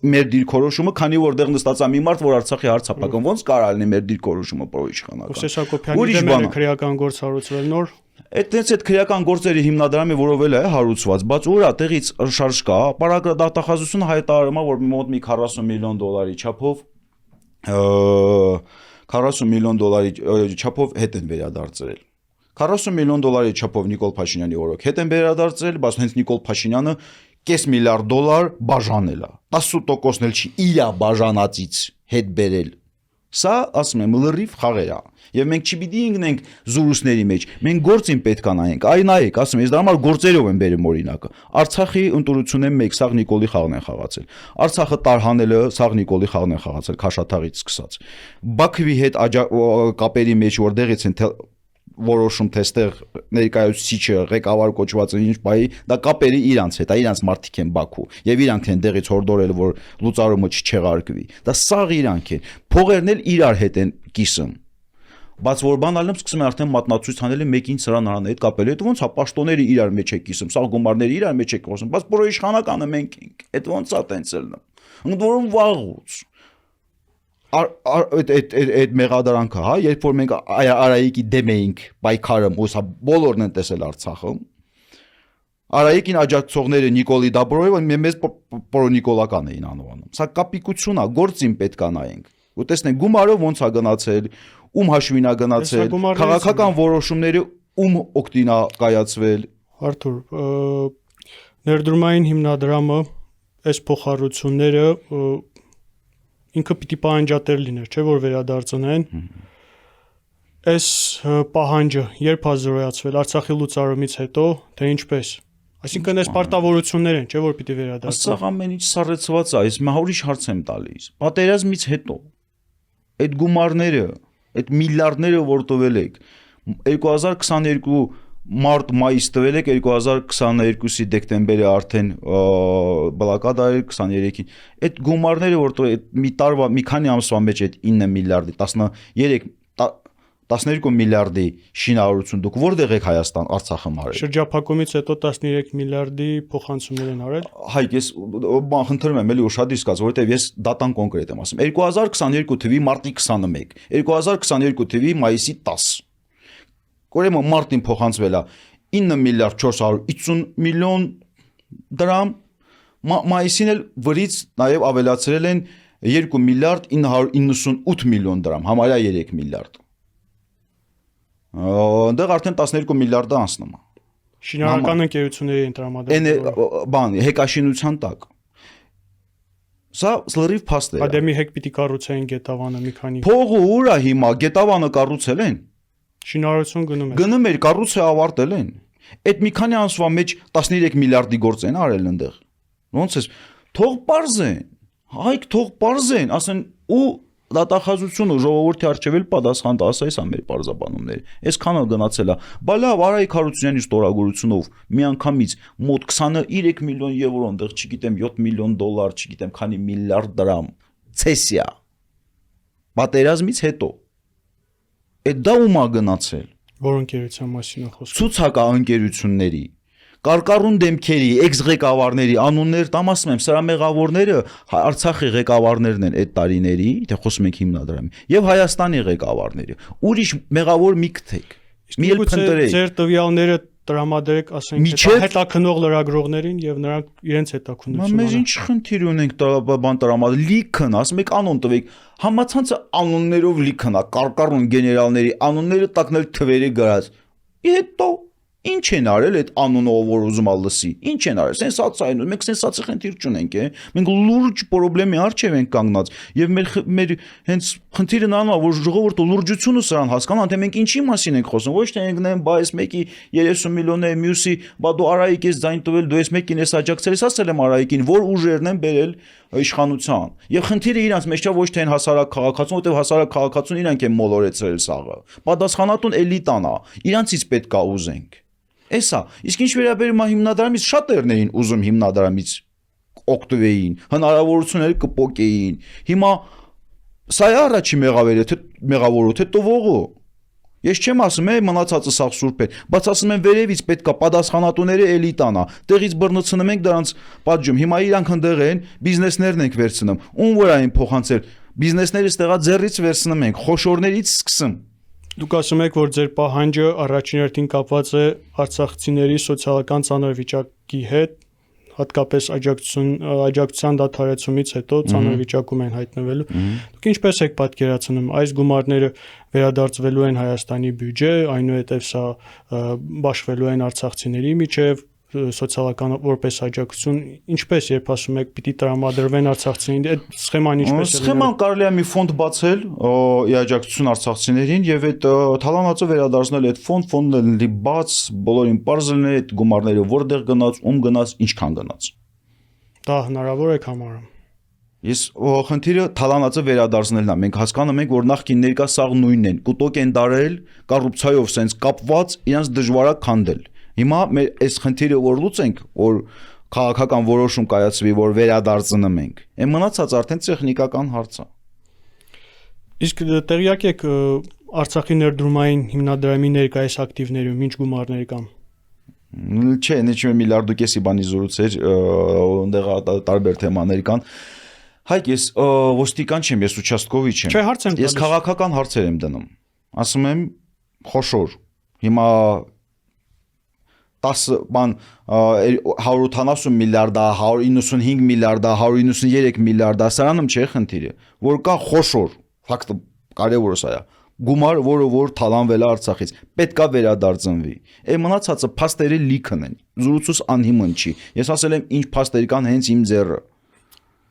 մեր դիրքորոշումը, քանի որ դեղ նստած է մի մարդ, որ Արցախի հարցապական, ոնց կարող լինի մեր դիրքորոշումը պրոիշխանական։ Մովսես Հակոբյանի դեմ քրեական գործ հարուցվել նոր։ Այդ քրեական գործերի հիմնադրամի որով էլ է հարուցված, բայց ուրա տեղից շարժ կա, դատախազությունը հայտարարում է, որ մոտ մի 40 միլիոն դոլարի չափով 40 միլիոն դոլարի չափով հետ են վերադարձրել։ 40 միլիոն դոլարի չափով Նիկոլ Փաշինյանի օրոք հետ են վերադարձրել, բայց հենց Նիկոլ Փաշինյանը կես միլիարդ դոլար բաժանել է։ 10%-ն էլ չի իր բաժանածից հետ բերել։ Սա ասում եմ լրիվ խաղեր է։ Եվ մենք չպիտի ինգնենք զուրուսների մեջ։ Մենք գործին պետք է նայենք։ Այ նայեք, ասում եմ, ես դրա համար գործերով եմ բերում օրինակը։ Արցախի ընտրությունն մեկ սաղ Նիկոլի խաղն են խաղացել։ Արցախը տարհանելը սաղ Նիկոլի խաղն են խաղացել, Քաշաթաղից սկսած։ Բաքվի հետ կապերի մեջ որտեղից են որոշում թե ստեղ ներկայացուցիչը ղեկավար կոչված ինչ բայ դա կապերի իրանց հետ, իրանց մարդիկ են Բաքու եւ իրանք են դեղից հորդորել որ լուծարումը չչեղարկվի։ Դա սաղ իրանք են։ Փողերն էլ իրար հետ են կիսում։ Բայց որ բանալում սկսում են արդեն մատնացույց հանել մեկին սրան նրան հետ կապել։ Այդ ոնց է պաշտոնները իրար մեջ է կիսում, սաղ գումարները իրար մեջ է կիսում, բայց պրոիշխանականը մենք ենք։ Այդ ոնց է տենց էլ։ Ընդ որում վաղուց այդ մեղադրանքը, հա, երբ որ մենք Արայիկի դեմ էինք պայքարում, ոսա բոլորն են տեսել Արցախը։ Արայիկին աջակցողները Նիկոլի Դաբրոևը մեզ պրոնիկոլական էին անվանում։ Սա կապիկություն է, գործին պետք է նայենք։ Ու տեսնենք գումարով ոնց է գնացել, ում հաշվին է գնացել, քաղաքական որոշումները ում օգտին է կայացվել։ Արթուր, ներդրումային հիմնադրամը այս փոխառությունները ինքը պիտի պահանջատեր լիներ, չէ՞ որ վերադարձնեն։ Այս պահանջը երբ է զրոյացվել Արցախի լուծարումից հետո, թե ինչպես։ Այսինքն այս պարտավորություններ են, չէ՞ որ պիտի վերադարձնեն։ Ասա ամեն ինչ սառեցված է, ես մա ուրիշ հարց եմ տալիս։ Պատերազմից հետո այդ գումարները, այդ միլիարդները որ տվել եք 2022 մարտ-մայիս տվել եք 2022-ի դեկտեմբերը արդեն բլոկադա էր 23-ին այդ գումարները որտեղ մի տարվա մի քանի ամսվա մեջ այդ 9 միլիարդի 12 միլիարդի շինարարություն դուք որտեղ եք Հայաստան Արցախը մարել Շրջափակումից հետո 13 միլիարդի փոխանցումներ են արել Հայք ես բան խնդրում եմ էլի ուշադիր սկաց որովհետև ես դատան կոնկրետ եմ ասում 2022 թվականի մարտի 21 2022 թվականի մայիսի 10 Ուրեմն մարտին փոխանցվել է 9 միլիարդ 450 միլիոն դրամ մայիսին էլ վրից նաև ավելացրել են 2 միլիարդ 998 միլիոն դրամ համարյա 3 միլիարդ Դեռ արդեն 12 միլիարդը անցնում է Շինարարական ընկերությունների են տրամադրել բան հեկաշինության տակ Սա լրիվ փաստ է Ադեմի հեկ պիտի կառուցեն Գետավանը մի քանի Փողը ուր է հիմա Գետավանը կառուցել են Շինարարություն գնում է Գնում էր կառուցը ավարտել են Այդ մի քանի ամսվա մեջ 13 միլիարդի գործ են արել այնտեղ Ոնց է թող པարզեն Հայք թող པարզեն ասեն ու դատախազությունը ժողովրդի արչեվել պատասխան տա ասա էս մեր պարզաբանումները այսքանը գնացել է բա լավ Արայիկ Հարությունյանի ստորագրությունով մի անգամից մոտ 23 միլիոն եվրո այնտեղ չգիտեմ 7 միլիոն դոլար չգիտեմ քանի միլիարդ դրամ ցեսիա պատերազմից հետո այդ դա ումա գնացել որ ընկերության մասին է խոսքը ցուցակաընկերությունների Կարկառուն դեմքերի, էքս-ղեկավարների անուններ տամ ասում եմ, սրա մեղավորները Արցախի ղեկավարներն են այդ տարիների, թե խոսում ենք հիմնադրամի, եւ Հայաստանի ղեկավարները։ Ուրիշ մեղավոր մի գտեք։ Մի էլ փնտրեք։ Ձեր տվյալները տրամադրեք, ասենք, հետաքնող լրագրողներին եւ նրանք իրենց հետաքննությունը։ Մենք ինչ խնդիր ունենք բան տրամադրել, լիքն, ասում եք անուն տվեք։ Համացանցը անուններով լիքն է, կարկառուն գեներալների անունները տակնել թվերի գրած։ Հետո Ինչ են արել այդ անունով որ ուզում ա լսի Ինչ են արել սենսացիա մենք սենսացիա խնդիր չունենք մենք լուրջ խնդրի առջև ենք կանգնած եւ մեր հենց խնդիրը նրան է որ ժողովուրդը լուրջությունը սրան հասկանա թե մենք ինչի մասին ենք խոսում ոչ թե ընկնեն բա այս մեկի 30 միլիոն է մյուսի բա դու Արայիկ ես ձայն տվել դու այս մեկին ես աջակցել ես ասել եմ Արայիկին որ ուժերն են բերել իշխանության եւ խնդիրը իրանց մեջ չէ ոչ թե այն հասարակ քաղաքացուն որտեղ հասարակ քաղաքացուն իրանք են մոլորեցրել սաղը պատասխանատուն էլիտան է իրանցից պետք է ուզենք Էսա, իսկ ինչ վերաբերում է հիմնադրամից շատերն էին ուզում հիմնադրամից օգտվեին, հնարավորությունները կպոկեին։ Հիմա սա է առաջի մեղավորը, թե տվողը։ Ես չեմ ասում, մնացածը սաղ սուրբ է, բայց ասում եմ վերևից պետքա պատասխանատուները էլիտան է։ Տեղից բռնցնում ենք դրանց պատժում։ Հիմա իրանք հնդեղ են, բիզնեսներն ենք վերցնում։ Ում վրա են փոխանցել։ Բիզնեսները ստեղա ձեռից վերցնում ենք, խոշորներից սկսում։ Դուք ասում եք, որ ձեր պահանջը առաջին հերթին կապված է արցախցիների սոցիալական ծանր վիճակի հետ, հատկապես աջակցության դադարեցումից հետո ծանր վիճակում են հայտնվելու։ Դուք ինչպես եք պատկերացնում, այս գումարները վերադարձվելու են Հայաստանի բյուջե, այնուհետև սա բաշխվելու են արցախցիների միջև սոցիալական որպես աջակցություն ինչպես երբ ասում եք պիտի տրամադրվեն արցախցիներին այդ սխեման ինչպես է Սխեման կարելի է մի ֆոնդ բացել ի աջակցություն արցախցիներին եւ այդ թալանածը վերադարձնել այդ ֆոնդը լի բաց բոլորին բարձրն է այդ գումարները որտեղ գնաց ում գնաց ինչքան գնաց Դա հնարավոր է համարում Ես խնդիրը թալանածը վերադարձնելն է մենք հասկանում ենք որ նախքին ներկա սաղ նույնն են կուտոկ են դարել կոռուպցիայով սենց կապված իրենց դժվար է քանդել Հիմա մեր այս խնդիրը որ լուծենք, որ քաղաքական որոշում կայացվի, որ վերադարձնում ենք, այն մնացած արդեն տեխնիկական հարց է։ Իսկ տեղյակ եք Արցախի ներդրումային հիմնադրամի ներկայիս ակտիվներում ինչ գումարներ կան։ Չէ, նիչը միլիարդ ու կեսի բանի զրուցեր, այնտեղ տարբեր թեմաներ կան։ Հայք ես ոստիկան չեմ, ես ուչաստկովի չեմ։ Չէ, հարց եմ տալիս։ Ես քաղաքական հարցեր եմ դնում։ Ասում եմ խոշոր։ Հիմա 10 բան 180 միլիարդ, 195 միլիարդ, 193 միլիարդ, սրանım չէ խնդիրը, որ կա խոշոր, ֆակտը կարևորը սա է։ Գումար, որը որ թալանվել է Արցախից, պետքա վերադարձնվի։ Այն մնացածը փաստերի լիքն են։ Զրուցուս անհիմն չի։ Ես ասել եմ ինչ փաստեր կան հենց իմ ձեռը։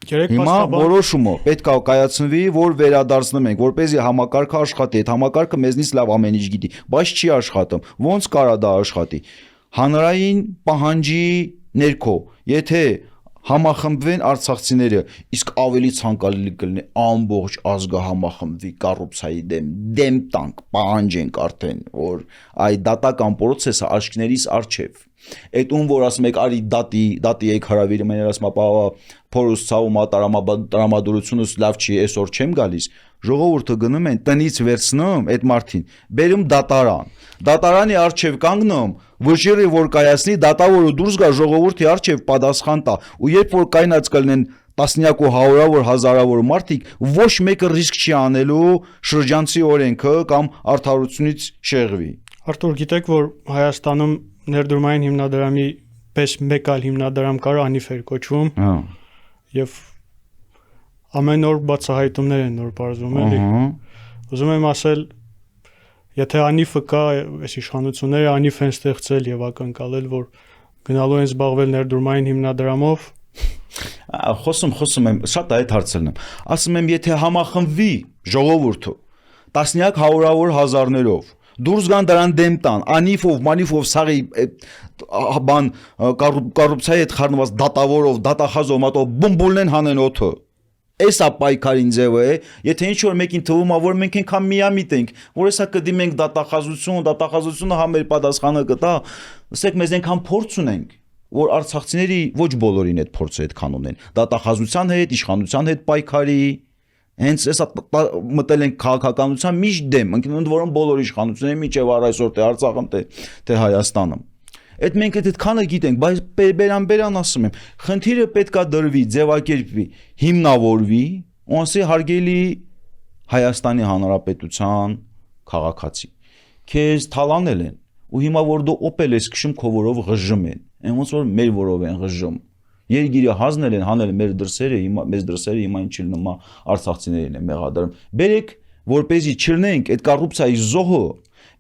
Հիմա որոշումը պետքա կայացնվի, որ վերադարձնում ենք, որպեսզի համակարգը աշխատի, այդ համակարգը մեզնից լավ ամեն ինչ գիտի, բայց չի աշխատում։ Ոնց կարա դա աշխատի։ Հանրային պահանջի ներքո, եթե Համախմբվեն արցախցիները, իսկ ավելի ցանկալի կլինի ամբողջ ազգը համախմբվի կոռուպցիայի դեմ տանք, պահանջենք արդեն, որ այ դատական process-ը աչքներիս առջև։ Այդ ում որ ասում եք արի դատի եք հրավիրը մեն ասում ապա փորուս ցավում տրամադրությունս լավ չի, այսօր չեմ գալիս։ Ժողովուրդը գնում են տնից վերցնում այդ մարդին, բերում դատարանի առջև կանգնում, վճիրի որ կայացնի, դատավորը դուրս գա ժողովրդի առջև պատասխան տա, ու երբ որ կայնած կլինեն տասնյակ ու հարյուրավոր հազարավոր մարդիկ, ոչ մեկը ռիսկ չի անելու շրջանցի օրենքը կամ արդարությունից շեղվի։ Արտուր, գիտեք, որ Հայաստանում ներդրումային հիմնադրամի պես մեկ այլ հիմնադրամ կար, Անիֆ էր կոչվում, եւ ամեն օր բացահայտումներ են նոր բարձում էլի։ Ուզում եմ ասել, եթե Անիֆը կա, այս իշխանությունները Անիֆ են ստեղծել եւ ակնկալել, որ գնալու են զբաղվել ներդրումային հիմնադրամով, խոսում եմ, շատ այդ հարցերն եմ։ Ասում եմ, եթե համախմբվի ժողովուրդը տասնյակ հարյուրավոր հազարներով դուրս գան դրան դեմ տան, Անիֆով սաղի բան կոռուպցիայի հետ խառնված դատավորով, դատախազով մատով բումբուլնեն հանեն օդը։ Էսա պայքարին ձևը է, եթե ինչ որ մեկին թվում է, որ մենք այնքան միամիտ ենք, որ հեսա կդիմենք դատախազությունը համեր պատասխանը կտա, ասեք մեզ այնքան փորձ ունենք, որ արցախցիների ոչ բոլորին այդ փորձը այդքան ունեն։ Դատախազության հետ, իշխանության հետ պայքարի, հենց էսա մտել են քաղաքականության միշտ դեմ, ընդ որում բոլոր իշխանությունները միջև այսօր թե Արցախում, թե Հայաստանում։ Այդ մենք այդքանը գիտենք, բայց բերան ասում եմ, խնդիրը պետքա դրվի, ձևակերպվի, հիմնավորվի, ու ասի հարգելի Հայաստանի Հանրապետության քաղաքացի, քեզ թալանել են, ու հիմա որ դու օպել ես քշում քո որով ղժում են, այն ոնց որ մեր որով են ղժում։ Երգիրը հանել են, հանել մեր դրսերը, հիմա մեզ դրսերը հիմա ինչ լինում է արցախցիներին է մեղադրում։ Բերեք, որպեսզի չլինենք այդ կոռուպցիայի զոհը,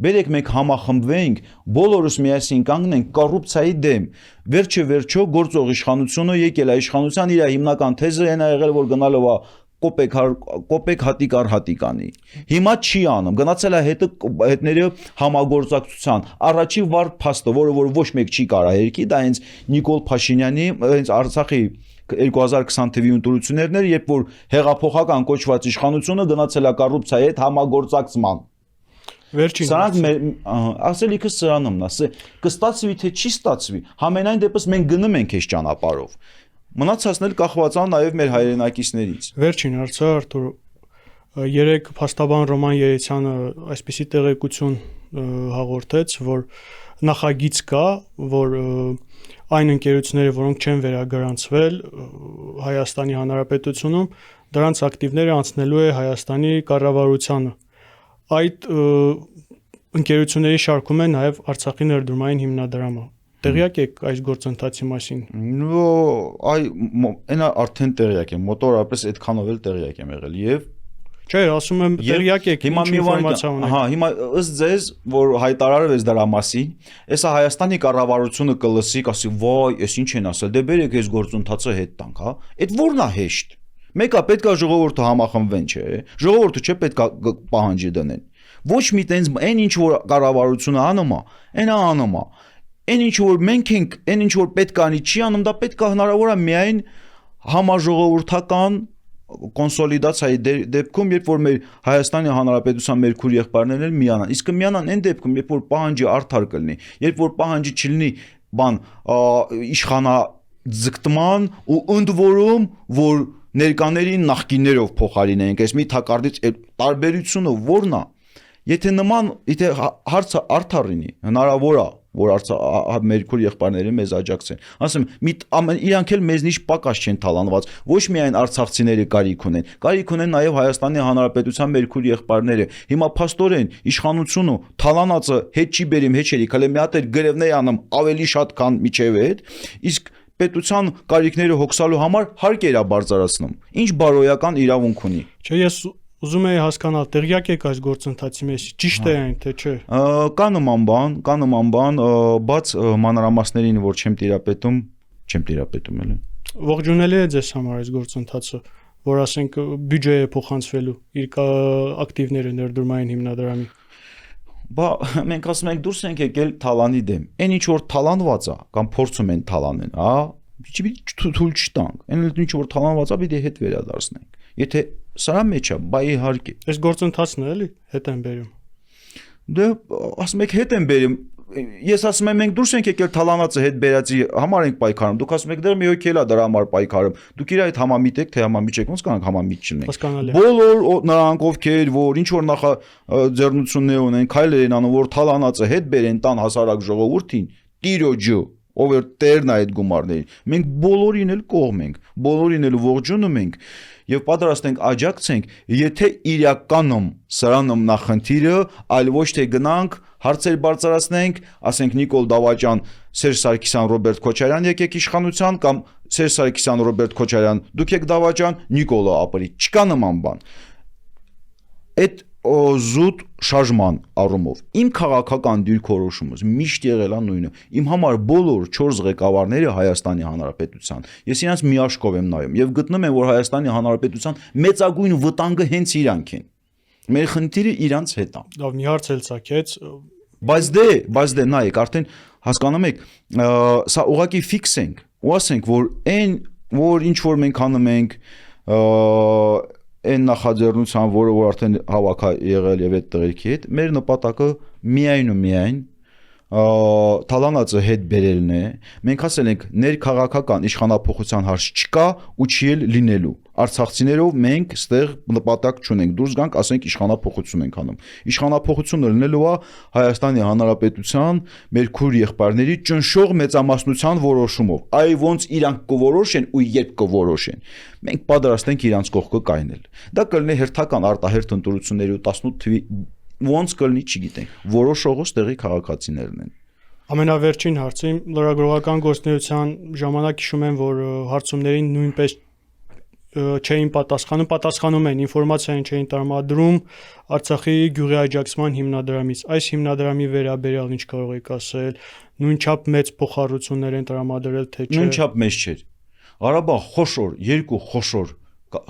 բերեք մենք համախմբվենք, բոլորս միասին կանգնենք կոռուպցիայի դեմ։ Վերջը գործող իշխանությունը եկել է իշխանության իր հիմնական թեզը այն ա եղել, որ գնալով է կոպեկ հատիկ առ հատիկանի։ Հիմա չի անում, գնացել է հետները համագործակցության։ Առաջի վառ փաստը, որը որ ոչ մեկ չի կարա երկի, դա հենց Նիկոլ Փաշինյանի հենց Արցախի 2020 թվականի ընտրություններն էր, երբ որ հեղափոխական կոչված իշխանությունը գնացել է կոռուպցիայի հետ համագործակցման։ Սրանք ասելիքս սրանումն է, կստացվի թե չի ստացվի, համենայն դեպս մենք գնում ենք այս ճանապարհով։ Մնացածն էլ կախված է նաև մեր հայրենակիցներից։ Վերջին հարցը, Արտուր, երեք փաստաբան Ռոման Երեցյանը այսպիսի տեղեկություն հաղորդեց, որ նախագիծ կա, որ այն ընկերությունները, որոնք չեն վերագրանցվել Հայաստանի Հանրապետությունում, դրանց ակտիվները անցնելու է Հայաստանի կառավարությանը։ Այդ ընկերությունների շարքում է նաև Արցախի ներդրումային հիմնադրամը։ Տեղյակ եք այս գործընթացի մասին։ Այնա արդեն տեղյակ եմ, մոտորապես այդքանով էլ տեղյակ եմ եղել եւ չէ, ասում եմ տեղյակ եք, ինչ ինֆորմացիա ունեք։ Հիմա ըստ ձեզ, որ հայտարարվեց դրա մասին, էսա Հայաստանի կառավարությունը կլսի, ասի, վայ, էս ինչ են ասել, դե բերեք այս գործընթացը հետ տանք, հա։ Այդ ո՞րն է հեշտ։ Մեկը պետքա ժողովուրդը համախմբվեն, չէ։ Ժողովուրդը չէ պետքա պահանջի դնեն։ Ոչ մի տենց այն ինչ որ կառավարությունը անում է, այնա անում է։ Այն ինչ որ մենք ենք, այն ինչ որ պետք է անի չի անում, դա պետք է հնարավոր է միայն համաժողովրդական կոնսոլիդացիայի դեպքում, երբ որ մեր Հայաստանի Հանրապետության մեր քույր եղբայրներն էլ միանան։ Իսկ միանան այն դեպքում, երբ որ պահանջի արդար կլինի, երբ որ պահանջի չլինի բան իշխանաձգտման ու ընդ որում որ ներկաներին նախկիններով փոխարինենք, այս մի թակարդից տարբերությունը ո՞րն է։ Եթե հարցը արդար լինի, հնարավոր է որ մեր քույր եղբայրները մեզ աջակցեն։ Ասեմ, իրանք էլ մեզնից պակաս չեն թալանված, ոչ միայն արցախցիները կարիք ունեն նաև Հայաստանի Հանրապետության մեր քույր եղբայրները։ Հիմա փաստորեն իշխանությունը թալանածը հետ չի բերիմ հեչերի, քալե մի հատ էլ գրևներ անում ավելի շատ քան միջև հետ, իսկ պետության կարիքները հոգսալու համար հարկեր է բարձրացնում։ Ինչ բարոյական իրավունք ունի։ Չէ, ես ուզում եի հասկանալ, տեղյակ եք այս գործընթացի մեջ, ճիշտ է այն, թե չէ։ Կա նման բան, բաց մանրամասներին, որ չեմ տիրապետում էլ։ Ողջունելի է ձեզ համար այս գործընթացը, որ ասենք բյուջե է փոխանցվելու իր ակտիվները ներդրումային հիմնադրամի։ Մենք ասում ենք դուրս ենք եկել թալանի դեմ։ Այն ինչ որ թալանված է կամ փորձում են թալանեն, հա, Պիտի թույլ չտանք։ Այն էլ ինչ որ թալանված է, պիտի հետ վերադարձնենք։ Եթե սրա մեջ է, բայ իհարկե։ Այս գործընթացն է էլի հետ են բերում։ Դե ասում եք հետ են բերում։ Ես ասում եմ մենք դուրս ենք եկել թալանվածը հետ բերածի համար ենք պայքարում։ Դուք ասում եք դեռ մի հոգի էլա դրա համար պայքարում։ Դուք իր այդ համամիտ եք, թե համամիտ չեք, ոնց կանք համամիտ չլինենք։ Հասկանալի է։ Բոլոր նրանք ովքեր որ ինչ որ նախաձեռնություններ ունեն, քայլեր են անում, որ թալանածը հետ բերեն տան հասարակ ժողովրդին, տիրոջը, ով էր տերն այդ գումարների։ Մենք բոլորին էլ կողմ ենք, բոլորին էլ ողջունում ենք եւ պատրաստ ենք աջակցենք, եթե իրականում սրանում նախնդիրը, այլ ոչ թե գնանք հարցեր բարձրացնենք, ասենք Նիկոլ Դավաճան, Սերժ Սարգսյան, Ռոբերտ Քոչարյան եկեք իշխանության կամ Սերժ Սարգսյան, Ռոբերտ Քոչարյան, դուք եք Դավաճան, Նիկոլը ապրի։ Չկա նման բան։ Այդ զուտ շարժման առումով իմ քաղաքական դիրքորոշումս միշտ եղել է նույնը։ Իմ համար բոլոր 4 ղեկավարները Հայաստանի Հանրապետության, ես իրանց միաշկով եմ նայում եւ գտնում եմ, որ Հայաստանի Հանրապետության մեծագույն վտանգը հենց իրանք են։ Մեր խնդիրը իրանց հետ է։ Լավ, մի հարց էլ ցակեց։ Բայց դե նայեք, արդեն հասկանում եք, սա ուղղակի ֆիքս ենք, ու ասենք, որ այն, որ ինչ որ մենք անում ենք, այն նախաձեռնության, որը որ արդեն հավաք եղել եւ այդ տղերքի հետ, մեր նպատակը միայն ու միայն թալանածը հետ բերելն է։ Մենք ասել ենք ներքաղաքական իշխանապողության հարց չկա ու չի էլ լինելու։ Արցախցիներով մենք ստեղ նպատակ չունենք, դուրս գանք, ասենք իշխանապողություն ենք անում։ Իշխանապողությունը լինելու է Հայաստանի Հանրապետության մեր քույր եղբայրների ճնշող մեծամասնության որոշումով։ Այ ոնց իրանք կորոշեն ու երբ կորոշեն։ Մենք պատրաստ ենք իրանց կողքը կայնել։ Դա կլինի հերթական արտահերթ ընտրությունների 18 թվի ոնց կլինի չգիտենք, որոշողը ստեղի քաղաքացիներն են։ Ամենավերջին հարցը լրագրողական գործունեության ժամանակ հիշում եմ, որ հարցումներին նույնպես չէին պատասխանում են, ինֆորմացիային չէին տրամադրում Արցախի գյուղի աջակցման հիմնադրամից։ Այս հիմնադրամի վերաբերյալ ինչ կարող եք ասել, նույնչափ մեծ փոխառություններ են տրամադրել, թե չէ։ Նույնչափ մեծ չէր։ Ղարաբաղ խոշոր, երկու խոշոր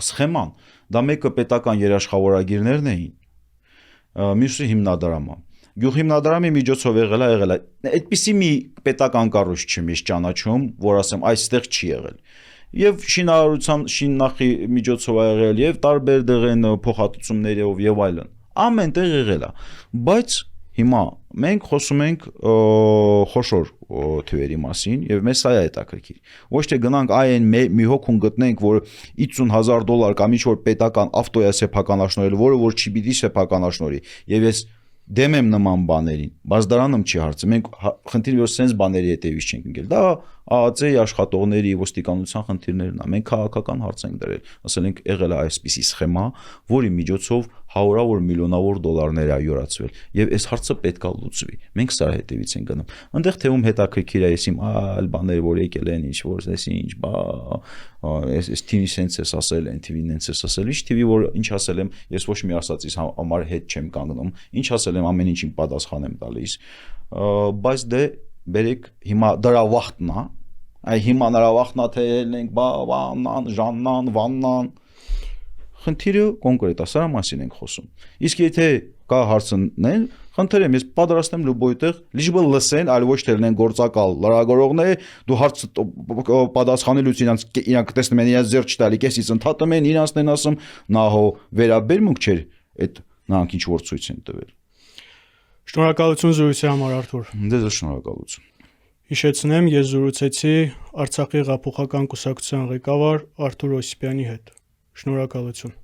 սխեման, դա մեկը պետական երաշխավորագիրներն էին, մյուսը հիմնադրամը։ Գյուղ հիմնադրամի միջոցով եղել է։ Այդպիսի մի պետական կառույց չեմ ես ճանաչում, որ ասեմ այստեղ չի եղել։ Եվ շինարարության շիննախի միջոցով ա եղել, եւ տարբեր դեղեն փոխհատուցումներով եւ այլն։ Ամեն տեղ եղել է։ Բայց հիմա մենք խոսում ենք խոշոր թվերի մասին եւ մեզ սա է հետաքրքիր։ Ոչ թե գնանք այն մի հոգուն գտնենք, որ $50,000 կամ ինչ որ պետական ավտոյա սեփականաշնորհել, որը որ չի պիտի սեփականաշնորհի։ Եվ ես դեմ եմ նման բաներին, բայց դրանում չի հարցը։ Մենք խնդիրը որ սենց բաների հետևից չենք ընկել։ Դա ԱԱԾ-ի աշխատողների ոստիկանության խնդիրներն է։ Մենք քաղաքական հարց ենք դրել, ասել ենք եղել է այսպիսի սխեմա, որի միջոցով հարյուրավոր միլիոնավոր դոլարներ է յուրացվել, եւ այս հարցը պետք է լուծվի։ Մենք սրա հետևից ենք գնում։ Այնտեղ թվում հետաքրքիր է, ես իմ այլ բաներ որ եկել են, ինչ որ էս ինչ, այս TV սենց էս ասել, այն TV-ն էս ասել, ինչ TV որ ինչ ասել եմ, ես ոչ մի ասածից համար հետ չեմ կանգնում։ Ինչ ասել եմ, ամեն ինչին պատասխան եմ տալիս։ Բայց դե բերեք հիմա դրա վախտն է, այ հիմա նրա վախտն է թե ելնենք բանան, ժաննան, վաննան։ Խնդիրը կոնկրետ է, սրա մասին ենք խոսում։ Իսկ եթե կա հարցնել, խնդրեմ, ես պատրաստ եմ լուբոյ տեղ, լիճը լսեն, այլ ոչ թե լինեն գործակալ լրագրողներ, դու հարց պատասխանելուց իրանք տեսնում են իրենց ձեռք չտալի, կեսից ընդհատում են, իրանցն են ասում, նա հո վերաբերմունք չէր, այդ նրանք ինչ որ ցույց են տվել։ Շնորհակալություն զրույցի համար Արթուր։ Դե շնորհակալություն։ Հիշեցնեմ, ես զրուցեցի Արցախի հեղափոխական կուսակցության ղեկավար Արթուր Օսիպյանի հետ։ Շնորհակալություն։